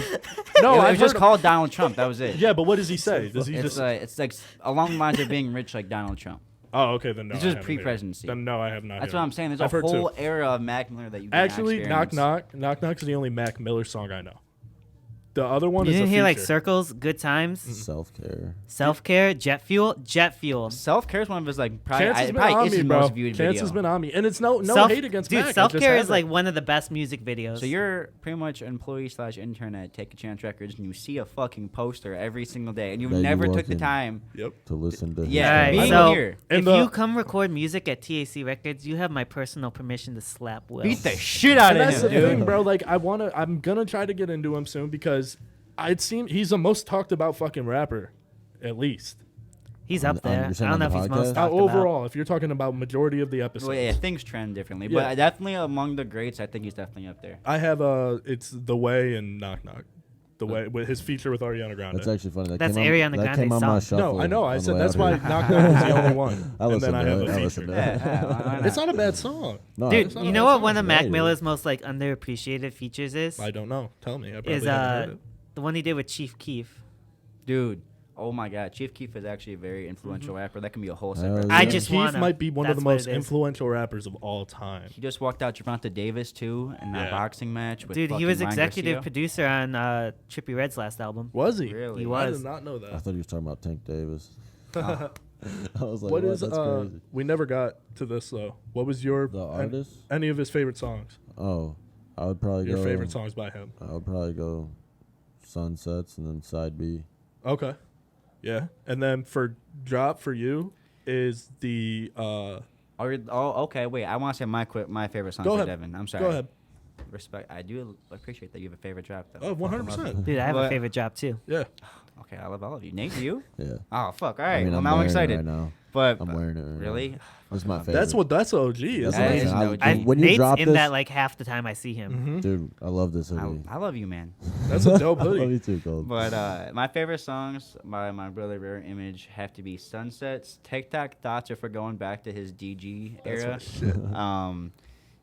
No, it I was just called Donald Trump. That was it. Yeah, but what does he say? Does he It's just? it's like along the lines of being rich like Donald Trump. Oh, okay, then no. This I is haven't heard it. pre-presidency. Then no, I have not. That's heard what it. I'm saying. There's I've a heard whole 2. era of Mac Miller that you Actually, did knock not knock is the only Mac Miller song I know. The other one You is didn't a hear like feature. Circles, Good Times, Self care. Self Care, Jet Fuel. Self Care is one of his like probably, Chance has been probably on is me, his bro. most viewed Chance video. has been on me, and it's no Self- hate against dude, Mac. I Self just Care is haven't. like one of the best music videos. So you're pretty much an employee / intern at Take a Chance Records, and you see a fucking poster every single day, and you That you never walk took the in. time. Yep. To listen to. his Yeah, Alright, being so here. And if the- you come record music at TAC Records, you have my personal permission to slap Will. Beat the shit out And of that's the him, dude. thing, bro. Like, I'm gonna try to get into him soon because I'd seen he's the most talked about fucking rapper, at least. He's On- up on- there. you're I saying don't know on if the he's most podcast? talked Overall, if you're talking about majority of the episodes, Well, yeah, things trend differently, Yeah. but definitely among the greats, I think he's definitely up there. I have it's The Way and Knock Knock. The way with his feature with Ariana Grande. That's actually funny. That's came Ariana on, that came Grande's on my song. shuffle. No, I know. I on the said way that's out why here. Knock Knock is the only one. I And listened then I to have it. a I listened feature. to it. why It's not a bad song. No, Dude, it's you not know a what bad one of song. Mac Right. Miller's most like underappreciated features is? I don't know. Tell me. I probably Is haven't heard it. the one he did with Chief Keef. Dude, oh my God, Chief Keef is actually a very influential rapper. That can be a whole Hell separate. yeah. I Yeah. just Keith want might be one of the That's what most it is. influential rappers of all time. He just walked out Javante Davis too in that Yeah. boxing match. With Dude, he fucking was Ryan executive Garcia. producer on Trippie Redd's last album. Was he? Really? He I was. did not know I that. thought he was talking about Tank Davis. Oh, I was like, What what? is That's crazy. we never got to this though. What was your The artist? any of his favorite songs? Oh, I would probably Your go. favorite songs by him? I would probably go Sunsets and then Side B. Okay. Yeah. And then for drop for you is the oh, okay. Wait, I want to say my favorite song Go for ahead. Devin. I'm sorry. go ahead. Respect. I do appreciate that you have a favorite drop though. Oh, 100%. Dude, I have a But- favorite drop too. Yeah. Okay, I love all of you. Nate, do you? Yeah. Oh fuck. All right. I mean, well, I'm now I'm wearing it excited. right now. But I'm wearing it right really, now. This is my favorite. That's OG, isn't That's That what I'm is saying. no I- joke. when you Nate's drop in this, that like half the time I see him. Mm-hmm. dude, I love this hoodie. I love you, man. That's a dope I love hoodie. you too, Cold. But my favorite songs by my brother Rare Image have to be Sunsets, TikTok Thoughts are for going back to his DG That's era. my shit.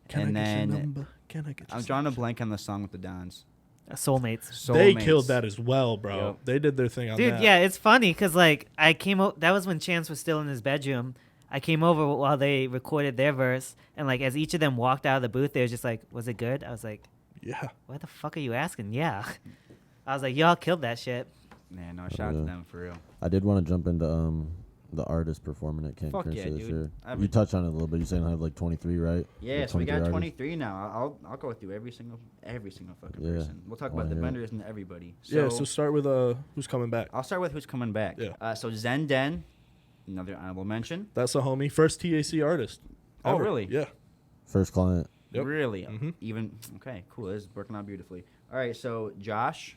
Can And I get your then number? Can I get your I'm drawing a blank on the song with the Dons. Soulmates. They Soulmates. killed that as well, bro. Yep. They did their thing on Dude, that. yeah, it's funny because like I came that was when Chance was still in his bedroom. I came over while they recorded their verse, and like as each of them walked out of the booth, they was just like, "Was it good?" I was like, Yeah. "What the fuck are you asking?" Yeah, I was like, "Y'all killed that shit." Man, no, shout out to Yeah. them for real. I did want to jump into the artist performing at Camp Fuck Crenshaw yeah, this dude. year. I've You been- touched on it a little bit. You saying I have like 23, right? Yeah, Like so we got 23 artists? 23 now. I'll go through every single fucking Yeah. person. We'll talk Wanna about the hear it. vendors and everybody. Yeah, so start with who's coming back. I'll start with who's coming back. Yeah. So Zen Den, another honorable mention. That's a homie. First TAC artist. Oh, ever. really? Yeah. First client. Yep. Really? Mhm. Even okay, cool. This is working out beautifully. All right, so Josh.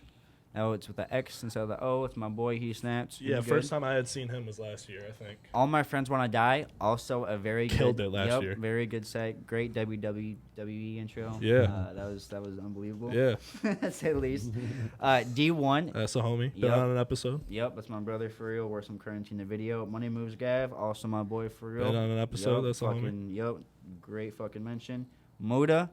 Oh, it's with the X instead of the O. It's my boy. He snaps. Yeah, He's first good. time I had seen him was last year, I think. All My Friends Want to Die. Also a very Killed good, it last year. Very good set. Great WWE intro. Yeah. That was unbelievable. Yeah. To say the least. D1. That's a homie. Been Yep. on an episode. Yep, that's my brother for real. We're some currency in the video. Money Moves Gav, also my boy for real. Been on an episode. Yup, That's a homie. fucking, Yep, great fucking mention. Muda.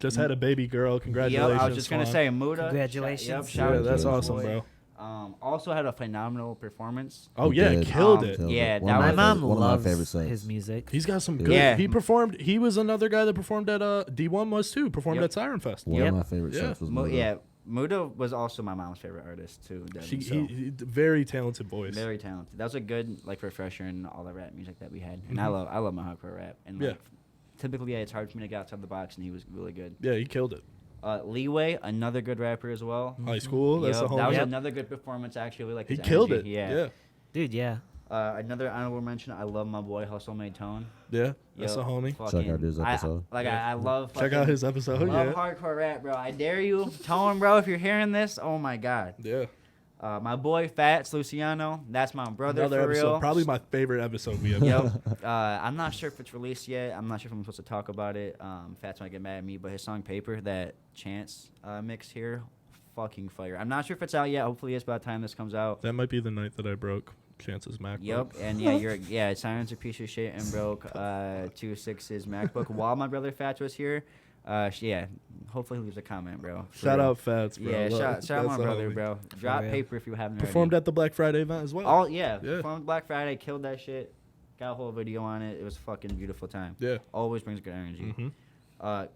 Just had a baby girl. Congratulations. Yep, I was just gonna Swan. say Muda. Congratulations. Yep, Yeah, shout Yeah, out to that's you, awesome, boy. bro. Also had a phenomenal performance. Oh He yeah, did. killed it. Killed Yeah, it. that My was- mom one of my loves favorite sets. his music. He's got some Yeah. good. Yeah. He performed. He was another guy that performed at D1 was too. Performed Yep. at Siren Fest. One Yep. of my favorite Yeah. sets was Muda. Yeah, Muda was also my mom's favorite artist too. Devin, so He very talented voice. very talented. That was a good like refresher in all the rap music that we had. And Mhm. I love my hardcore rap. And Yeah. like, typically, yeah, it's hard for me to get outside the box, and he was really good. Yeah, he killed it. Leeway, another good rapper as well. High school. That's Yep, a that homie. was Yep. another good performance actually. Like He his killed it. energy, Yeah. Dude, yeah. Another honorable mention. I love my boy Hustle Made Tone. Yeah. That's Yep, a homie. fucking- out his episode. Yeah. I love. Check out fucking- his episode. Love Yeah. hardcore rap, bro. I dare you, Tone, bro. If you're hearing this, oh my god. Yeah. My boy Fats Luciano. That's my brother Another for episode. real. Probably my favorite episode we have. Yep. I'm not sure if it's released yet. I'm not sure if I'm supposed to talk about it. Fats might get mad at me, but his song "Paper" that Chance mix here, fucking fire. I'm not sure if it's out yet. Hopefully, it's by the time this comes out. That might be the night that I broke Chance's MacBook. Yep, and Siren's a piece of shit and broke 2.6's MacBook while my brother Fats was here. Hopefully he leaves a comment, bro. For Shout real. out Fats, bro. Yeah, Look, shout out that's my a brother, homie. bro. Drop real. Paper if you haven't Performed already. at the Black Friday event as well. Oh yeah, Yeah. performed Black Friday, killed that shit. Got a whole video on it. It was a fucking beautiful time. Yeah. Always brings good energy. hmm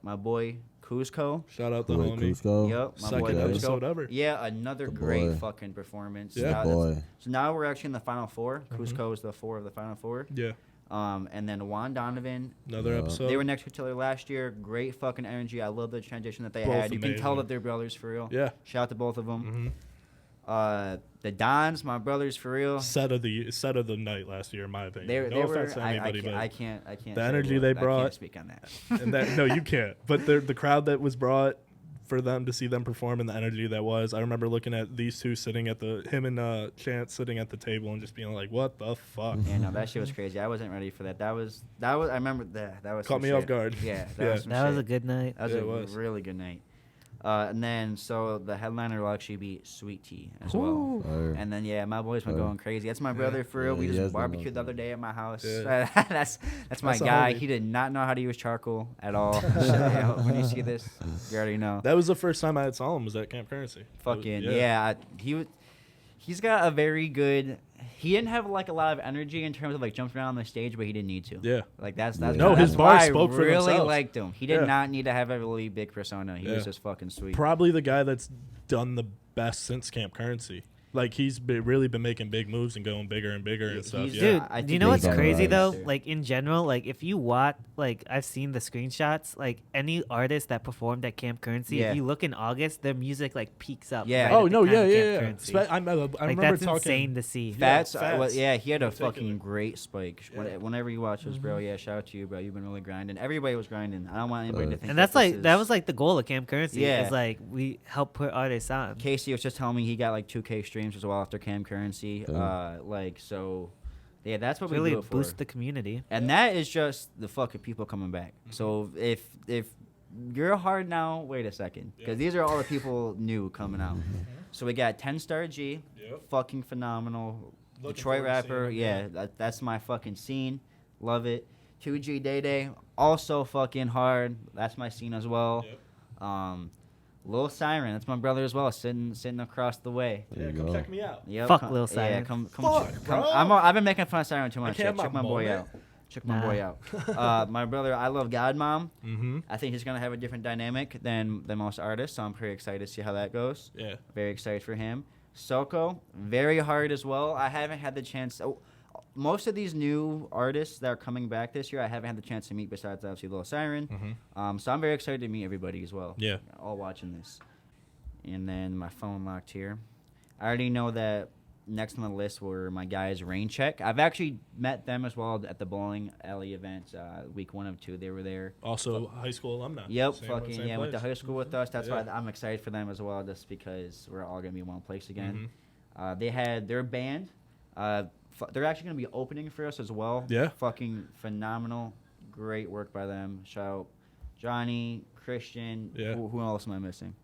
My boy Cusco. Shout out the Boy, homie. Cusco. Yep, my Second boy Okay. Cusco. episode ever. Yeah, another The great boy. fucking performance. Yeah. Now Good that's- boy. So now we're actually in the final four. Mhm. Cusco is the four of the final four. Yeah. And then Juan Donovan. Another Yeah. episode. They were next to each other last year. Great fucking energy. I love the transition that they Both had. You can tell amazing. that they're brothers for real. Yeah. Shout out to both of them. hmm The Dons, my brothers for real. Set of the night last year, in my opinion. They no were. offense to anybody, I can't. I can't. the say energy what- they I can't brought- speak on that. but and that no, you can't. But the crowd that was brought for them to see them perform and the energy that was. I remember looking at these two sitting at him and Chance sitting at the table and just being like, "What the fuck?" Yeah, no, that shit was crazy. I wasn't ready for that. That was. I remember that. That was Caught some me shit. off guard. Yeah, Yeah. was some That was shit. a good night. That was Yeah, a it was. really good night. And then so the headliner will actually be Sweet Tea as well. Ooh. Fire. And then my boys been Fire. going crazy. That's my brother for real. Yeah, We he just has been barbecued the going other day at my house. Yeah. that's my That's a guy. homie. He did not know how to use charcoal at all. So, when you see this, you already know. That was the first time I had saw him was at Camp Currency. Fucking yeah. He's got a very good. He didn't have like a lot of energy in terms of like jumping around on the stage, but he didn't need to. Yeah. Like that's No, that's his why bars I spoke for really themselves. liked him. He did Yeah. not need to have a really big persona. He was Yeah. just fucking sweet. Probably the guy that's done the best since Camp Currency. Like he's really been making big moves and going bigger and bigger and stuff. He's- Yeah. Dude, I do you think know what's he's crazy alright. though? Like in general, like if you watch, like I've seen the screenshots, like any artist that performed at Camp Currency, Yeah. if you look in August, their music like peaks up. Yeah. right Oh at the no, time yeah, of yeah, Camp yeah. Currency. I Like remember that's talking. insane to see. Fats, Fats he had a in particular. fucking great spike. Whenever you watch this, bro, shout out to you, bro. You've been really grinding. Everybody was grinding. I don't want anybody to think. And that's this like that is- was like the goal of Camp Currency. Yeah. Is like we help put artists on. Casey was just telling me he got like 2K streams as well after Camp Currency. So, yeah, that's what we Really do it for. boost the community. And that is just the fucking people coming back. So if you're hard now, wait a second, because these are all the people new coming out. So we got 10 Star G, Yep. fucking phenomenal. Looking Detroit forward to rapper, seeing him, that's my fucking scene. Love it. 2G Day Day, also fucking hard. That's my scene as well. Yep. Lil Siren, that's my brother as well, sitting across the way. There Yeah, you come go. check me out. Yep, Fuck come, Lil Yeah, Siren. come, Fuck, bro. I've been making fun of Siren too much. can't Check have my my boy moment. out. Check my boy Nah. out. My brother, I love God Mom. Mm-hmm. I think he's gonna have a different dynamic than most artists, so I'm pretty excited to see how that goes. Yeah. Very excited for him. Soko, very hard as well. I haven't had the chance. Most of these new artists that are coming back this year, I haven't had the chance to meet besides obviously Lil Siren. Mm-hmm. So I'm very excited to meet everybody as well. Yeah. All watching this. And then my phone locked here. I already know that next on the list were my guys Rain Check. I've actually met them as well at the bowling alley event, week 1 of 2. They were there. Also, high school alumni. Yep, Same went to place. high school with us. That's Yeah. why I'm excited for them as well, just because we're all gonna be in one place again. Mhm. They had their band. They're actually gonna be opening for us as well. Yeah. Fucking phenomenal, great work by them. Shout out Johnny, Christian. Yeah. Who else am I missing?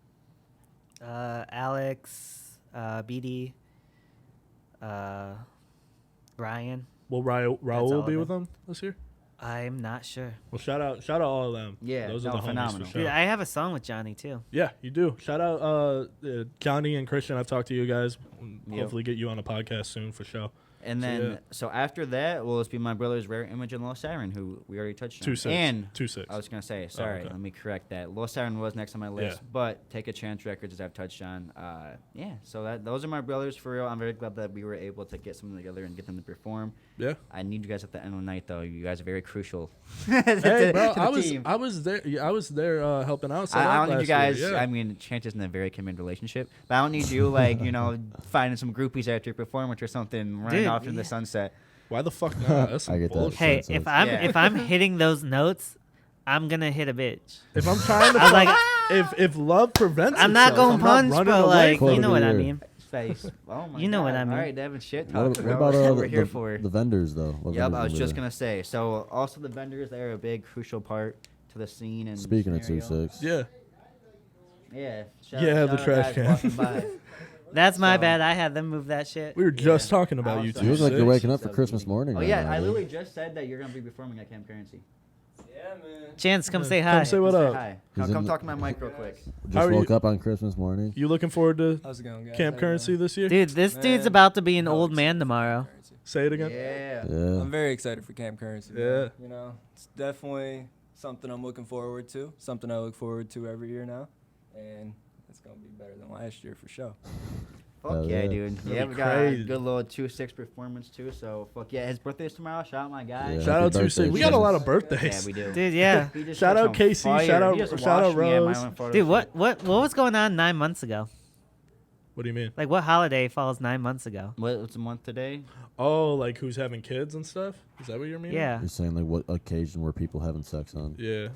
Alex, BD, Ryan. Will all Raul of be them. with them this year? I'm not sure. Well, shout out all of them. Yeah, those no, are the homies phenomenal. for sure. Dude, I have a song with Johnny too. Yeah, you do. Shout out Johnny and Christian. I've talked to you guys. Yep. Hopefully, get you on a podcast soon for sure. And So, then, yeah. so after that will just be my brother's Rare Image and Lil Siren, who we already touched on. 2-6. And 2-6. I was gonna say, sorry, okay. let me correct that. Lil Siren was next on my list, Yeah. but Take a Chance Records, as I've touched on. Yeah, so those are my brothers for real. I'm very glad that we were able to get something together and get them to perform. Yeah. I need you guys at the end of the night, though. You guys are very crucial. Hey, bro, to the team. I was there. Yeah, I was there helping out. set I up don't need you last year, guys. yeah. I mean, Chance isn't a very committed relationship, but I don't need you finding some groupies after your performance or something, running Dude, off into yeah. the sunset. Why the fuck not? That's some I get that. bullshit. Hey, Sense. if I'm Yeah. if I'm hitting those notes, I'm gonna hit a bitch. If I'm trying to, I was like, if love prevents, I'm not itself, going I'm punch, running but away like from Quote you it. know of what the I year. mean. Face. Oh my You know God. what I mean. All right, Devin, shit What, talk. what bro. about That's what we're here the, for. the vendors though? What Yep, vendors I was over just there? gonna say. So also the vendors, they're a big crucial part to the scene and Speaking of scenario. 2-6, Yeah. Yeah. Yeah, the out trash guys can. walking by. That's my So- bad. I had them move that shit. We were just Yeah. talking about you Also- two. you look like you're six. waking up for So Christmas easy. morning. Oh right yeah, now, I dude. literally just said that you're gonna be performing at Camp Currency. Yeah, man. Chance, come Yeah, say come hi. say what Say up. hi. He's Come in the- talk to my mic real quick. How Just are you- woke up on Christmas morning. You looking forward to How's it going, guys? Camp How you Currency doing? this year? Dude, this dude's Man, about to be an no old man excited for tomorrow. Camp Currency. Say it again. Yeah. Yeah. I'm very excited for Camp Currency. man. Yeah. You know, it's definitely something I'm looking forward to. Something I look forward to every year now, and it's gonna be better than last year for sure. Fuck Hell yeah, yeah. dude. That'd Yeah, be we got a crazy. good little 2-6 performance too. So fuck yeah, his birthday's tomorrow. Shout out my guy. Yeah. Shout Happy out to birthday, Six. We got a lot of Chance. birthdays. Yeah, we do. Dude, yeah. He just Shout looks out on Casey, fire. shout out- He just shout out watched me at my Rose. own photo Dude, shoot. what was going on 9 months ago? What do you mean? Like, what holiday falls 9 months ago? What's the month today? Oh, like who's having kids and stuff? Is that what you're meaning? Yeah. You're saying like what occasion were people having sex on? Yeah.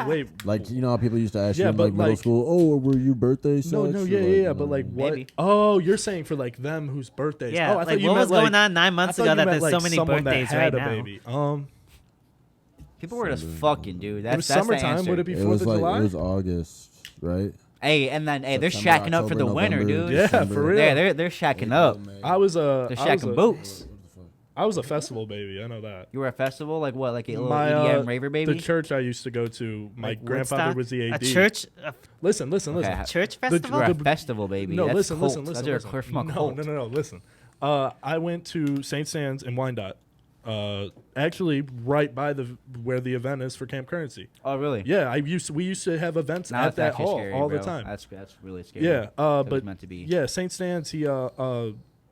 Wait. Like you know how people used to ask Yeah, you in but like middle like- school, oh, were you birthday sex? No, Or, yeah. you But know, like what? Maybe. Oh, you're saying for like them whose birthdays? Yeah, Oh, I like thought you what meant was going like, on 9 months I ago thought that you meant, there's like, so many someone that birthdays had right a now? baby. People were just Something. fucking, dude. It was That's the summertime. answer. Would it be it 4th was of like July? it was August, right? Hey, and then they're September, shacking up for the October, winter, November, dude. Yeah, December, for real. Yeah, they're shacking up. May. I was They're shacking boots. I was a festival baby. I know that. You were a festival, like what, like a little My, EDM raver baby? The church I used to go to, my Like grandfather Woodstock? was the AD. A church, a Listen. Okay. church The- You festival. were a the- festival baby. No, That's listen. cult. Listen. Those are clear from a No, cult. no. Listen. I went to St. Stan's in Wyandotte. Actually, right by where the event is for Camp Currency. Oh, really? Yeah, we used to have events Now at that's that actually hall scary, all bro. the time. That's really scary. Yeah, That was but meant to be. yeah, St. Stan's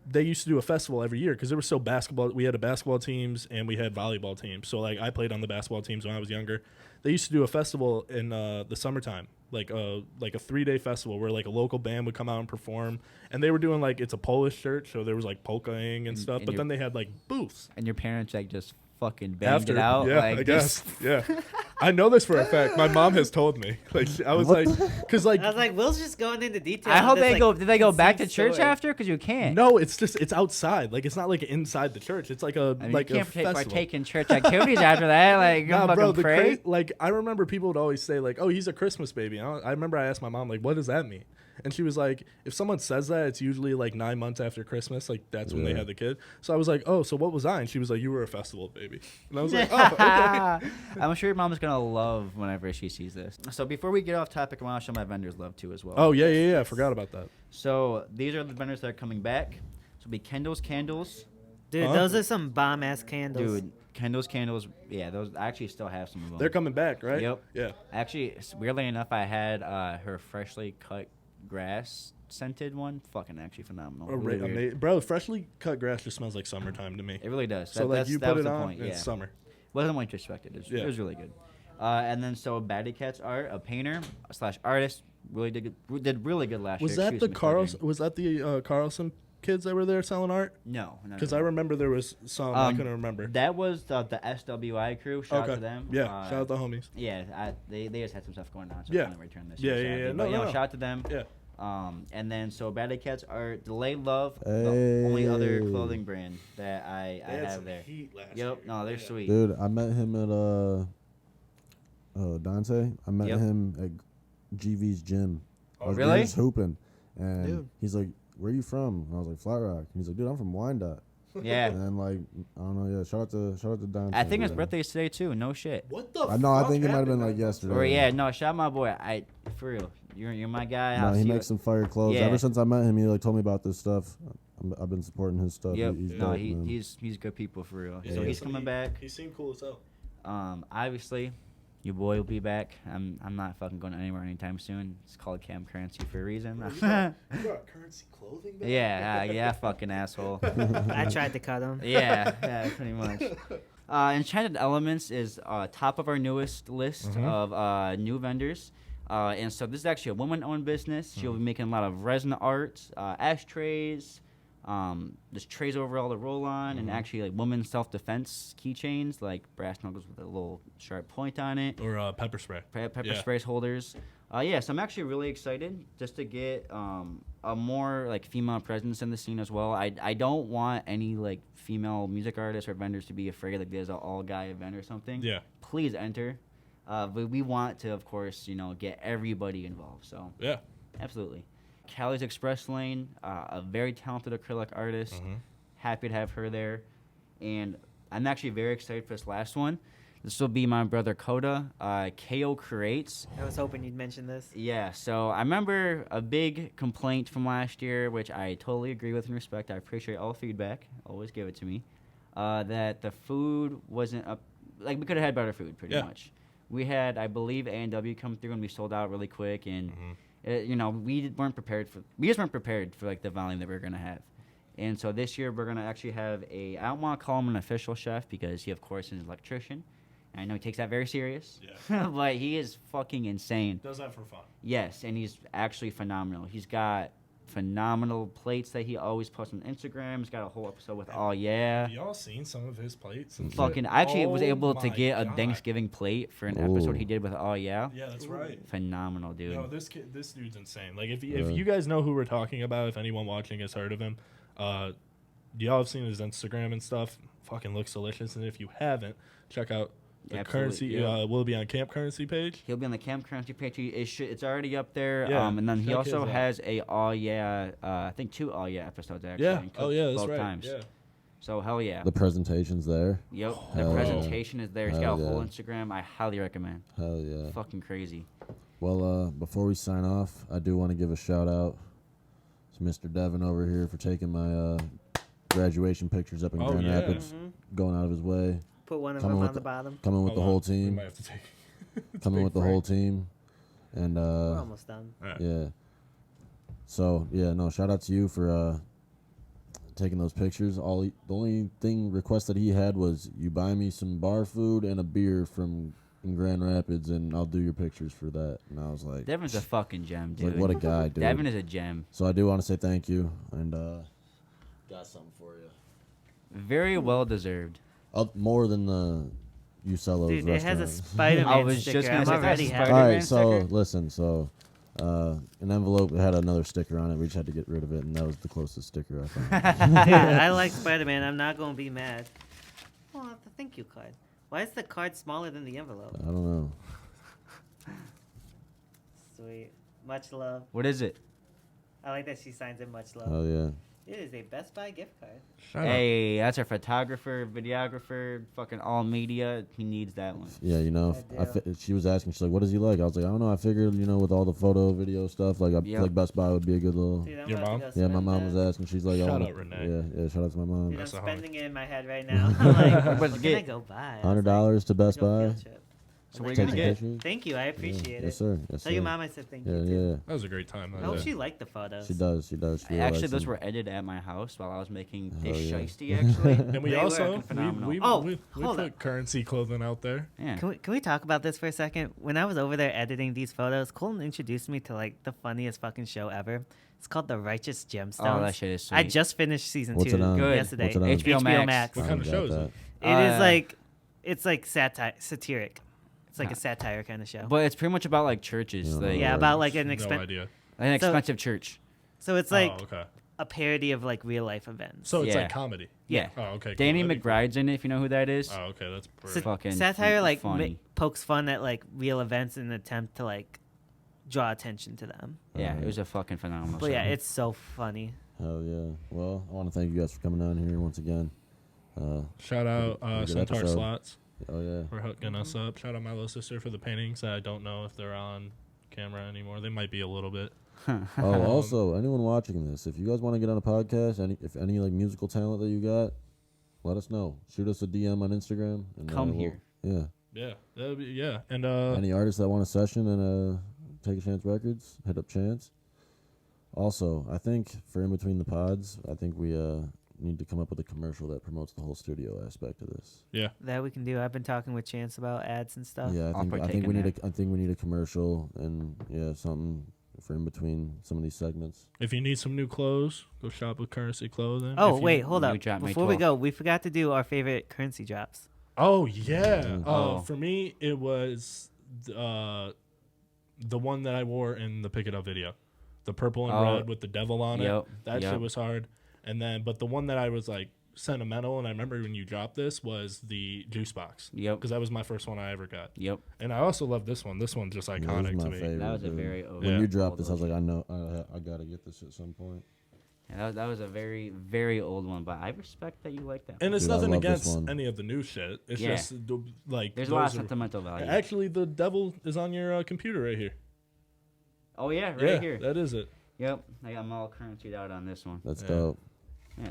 they used to do a festival every year because there was still basketball. We had a basketball teams and we had volleyball teams. So like I played on the basketball teams when I was younger. They used to do a festival in the summertime, like a 3-day festival where like a local band would come out and perform. And they were doing like it's a Polish church, so there was like polkaing and stuff. and But your- then they had like booths. And your parents like just fucking banged it out. yeah, like, I just- guess, yeah. I know this for a fact. My mom has told me. Like I was like, because like I was like, Will's just going into detail. I on hope this, they like, go. Did they go back to conceived church story. after? Because you can't. no, it's outside. Like it's not like inside the church. It's like a I mean, like you a can't festival. partake in church activities after that. Like, Nah, fucking bro, the pray. like I remember people would always say like, "Oh, he's a Christmas baby." I remember I asked my mom like, "What does that mean?" And she was like, "If someone says that, it's usually like 9 months after Christmas. Like that's when they Yeah. had the kid." So I was like, "Oh, so what was I?" And she was like, "You were a festival baby." And I was like, "Oh, okay." I'm sure your mom's gonna love whenever she sees this. So before we get off topic, I want to show my vendors love too as well. Oh yeah. I forgot about that. So these are the vendors that are coming back. So it'll be Kendall's Candles. Dude, Huh? those are some bomb ass candles. Dude, Kendall's Candles. Yeah, those I actually still have some of them. They're coming back, right? Yep. Yeah. Actually, weirdly enough, I had her freshly cut grass scented one. Fucking actually phenomenal. Really weird. Bro, freshly cut grass just smells like summertime to me. It really does. So like you that put was it the on, point. and Yeah. it's summer. Wasn't what you expected. It Yeah. was really good. And then so Batty Cat's art, a painter / artist, really did really good last Was year. that Excuse the me, Carlson? Frederick. Was that the Carlson kids that were there selling art? No. Because I remember there was some I couldn't remember. That was the SWI crew. Shout out to them. Yeah, shout out the homies. Yeah, they just had some stuff going on, so Yeah. I kind of returned this. Yeah, year, yeah, sadly. yeah. But, No, you know, no. shout out to them. Yeah. And then so Batty Cat's art, Delay Love, the only other Hey. clothing brand that I They had have some there. heat last Yep, year. no, they're Yeah. sweet. Dude, I met him at Dante. I met Yep. him at GV's gym. Oh, I was really? just hooping, and Dude. he's like, "Where you from?" And I was like, "Flat Rock." And he's like, "Dude, I'm from Wyandotte." Yeah, And like, I don't know. Yeah, shout out to Dante. I think his yeah. birthday's today too. No shit. What the? I know. I fuck think it might have been happened like that yesterday. Or yeah, no, shout out my boy. For real, you're my guy. No, I'll he see makes some fire clothes. Yeah. Ever since I met him, he like told me about this stuff. I've been supporting his stuff. Yep. He's No, dope, man. he's good people for real. Yeah, So yeah. he's coming back. He seemed cool as hell. Obviously, your boy will be back. I'm not fucking going anywhere anytime soon. It's called Camp Currency for a reason. You got currency clothing back? yeah, fucking asshole. I tried to cut them. yeah, pretty much. Enchanted Elements is top of our newest list Mhm. of new vendors. And so this is actually a woman-owned business. She'll be making a lot of resin art, ashtrays, just trays overall to roll on, and actually like women's self-defense keychains, like brass knuckles with a little sharp point on it. Or pepper spray. Pepper Yeah. spray holders. So I'm actually really excited just to get a more like female presence in the scene as well. I don't want any like female music artists or vendors to be afraid like there's an all guy event or something. Yeah. Please enter. But we want to, of course, get everybody involved. So Yeah. absolutely. Callie's Express Lane, a very talented acrylic artist. Mhm. Happy to have her there. And I'm actually very excited for this last one. This will be my brother Coda, KO Creates. I was hoping you'd mention this. Yeah, so I remember a big complaint from last year, which I totally agree with and respect. I appreciate all feedback. Always give it to me. That the food wasn't up. Like, we could have had better food, pretty Yeah. much. We had, I believe, A&W come through and we sold out really quick. And, we weren't prepared for. We just weren't prepared for, like, the volume that we were going to have. And so this year we're going to actually have I don't want to call him an official chef because he, of course, is an electrician. And I know he takes that very serious. Yeah. But he is fucking insane. Does that for fun. Yes, and he's actually phenomenal. He's got phenomenal plates that he always posts on Instagram. He's got a whole episode with Have y'all seen some of his plates? And fucking. shit? I actually was Oh able to my get a God. Thanksgiving plate for an episode Ooh. he did with Yeah, that's right. Phenomenal, dude. No, this dude's insane. Like, if you guys know who we're talking about, if anyone watching has heard of him, y'all have seen his Instagram and stuff. Fucking looks delicious. And if you haven't, check out The Absolutely, currency yeah. will it be on Camp Currency page. He'll be on the Camp Currency page. It's already up there. Yeah, And then he check also his out. has a I think 2 All Yeah episodes actually. Yeah. He Oh cooked yeah, that's both right. times. Yeah. So hell yeah. The presentation's there. Yep. The Hell yeah. presentation is there. He's got a Hell whole yeah. Instagram. I highly recommend. Hell yeah. Fucking crazy. Well, before we sign off, I do want to give a shout out to Mr. Devin over here for taking my graduation pictures up in Oh, Grand yeah. Rapids, going out of his way, Put one of Coming them with on the bottom. coming with Hold the on. whole We team, might have to take. It's coming big with the frame. whole team, and We're almost done. All right. yeah. So yeah, no, shout out to you for taking those pictures. The only thing request that he had was you buy me some bar food and a beer from in Grand Rapids, and I'll do your pictures for that. And I was like, Devin's a fucking gem, dude. like what a guy, dude. Devin is a gem. So I do want to say thank you, and got something for you. Very well deserved. More than the Ucello's Dude, it has a restaurant. Spider-Man I was sticker. just gonna I'm say, already that's happy. All Spider-Man right, so sticker? listen, an envelope had another sticker on it. We just had to get rid of it, and that was the closest sticker I found. Dude, I like Spider-Man. I'm not gonna be mad. Oh, the thank you card. Why is the card smaller than the envelope? I don't know. Sweet. Much love. What is it? I like that she signs it. Much love. Oh yeah. It is a Best Buy gift card. Shut up. Hey, that's our photographer, videographer, fucking all media. He needs that one. Yeah, you know, I do. she was asking, she's like, "What does he like?" I was like, "I don't know. I figured, with all the photo, video stuff, like I Yep. feel like Best Buy would be a good little." Dude, I'm Your about to mom? go Yeah, my spend mom that. was asking. She's like, Shout I wanna, out, Renee. Yeah, shout out to my mom. Dude, I'm That's a spending it in my head right now. I'm like, what can I get? go buy? $100 to Best Go Buy. field trip. So what are you Taking gonna get? pictures. Thank you. I appreciate Yeah. it. Yes, sir. Yes, Tell sir. your mom I said thank Yeah, you. Too. yeah. That was a great time. I hope she liked the photos. She does. She does. She really Actually, likes those them. were edited at my house while I was making Hell dish yeah. shiesty, actually. And we They were also phenomenal. we hold put up. currency clothing out there. Yeah. Can we talk about this for a second? When I was over there editing these photos, Colton introduced me to like the funniest fucking show ever. It's called The Righteous Gemstones. Oh, that shit is sweet. I just finished season What's 2 it on? Good. yesterday. What's it on? HBO Max. What I kind of got show is that. it? It is Uh, it's like satiric. It's like a satire kind of show. But it's pretty much about like churches. Yeah. Like, Yeah, about like an No expensive. idea. an So- expensive church. So it's like Oh, okay. a parody of like real life events. So it's Yeah. like comedy. Yeah. Oh, okay. cool. Danny That'd be cool. McBride's in it, if you know who that is. Oh, okay. That's Sa- perfect. Fucking satire like funny. pokes fun at like real events in an attempt to like draw attention to them. Yeah, it was a fucking phenomenal But show. yeah, it's so funny. Hell yeah. Well, I want to thank you guys for coming down here once again. Shout out Good Centaur episode. Slots Oh yeah. for hooking us up. Shout out my little sister for the paintings. I don't know if they're on camera anymore. They might be a little bit. Oh, also, anyone watching this, if you guys want to get on a podcast, if any like musical talent that you got, let us know. Shoot us a DM on Instagram. And, Come we'll- here. Yeah. Yeah, that'd be, yeah. And Any artists that want a session and Take a Chance Records, hit up Chance. Also, I think for in between the pods, I think we need to come up with a commercial that promotes the whole studio aspect of this. yeah, That we can do. I've been talking with Chance about ads and stuff. Yeah, I'll I think partake we in need that. I think we need a commercial and something for in between some of these segments. if you need some new clothes, go shop with Currency Clothing. Oh If you- wait, hold you up. drop May Before we 12th. go, we forgot to do our favorite currency drops. Oh yeah. Oh. For me, it was the one that I wore in the Pick It Up video, the purple and Oh. red with the devil on Yep, it. That yep. shit was hard. And then, but the one that I was like sentimental, and I remember when you dropped this was the juice box. Yep. Because that was my first one I ever got. Yep. And I also love this one. This one's just Yeah, iconic this is to my me. favorite, That was a dude. very old. Yeah. When you dropped old this, I was like, one. I know I gotta get this at some point. Yeah, that was a very, very old one, but I respect that you like that. And it's Dude, I nothing love this against one. any of the new shit. It's Yeah. just like There's a lot of those are- sentimental value. Actually, the devil is on your computer right here. Oh yeah, right yeah, here. that is it. Yep, I'm all currencied out on this one. That's Yeah. dope. Yeah,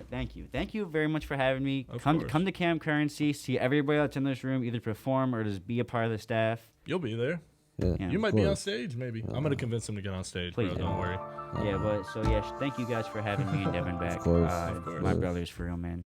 thank you very much for having me. Of Come course. to Camp Currency, see everybody that's in this room either perform or just be a part of the staff. You'll be there. Yeah, Yeah. You of might be on course. stage, maybe. I'm gonna convince him to get on stage, Please bro. do. Don't worry. Yeah, but so yeah, thank you guys for having me and Devin back. course, of course. My brothers for real, man.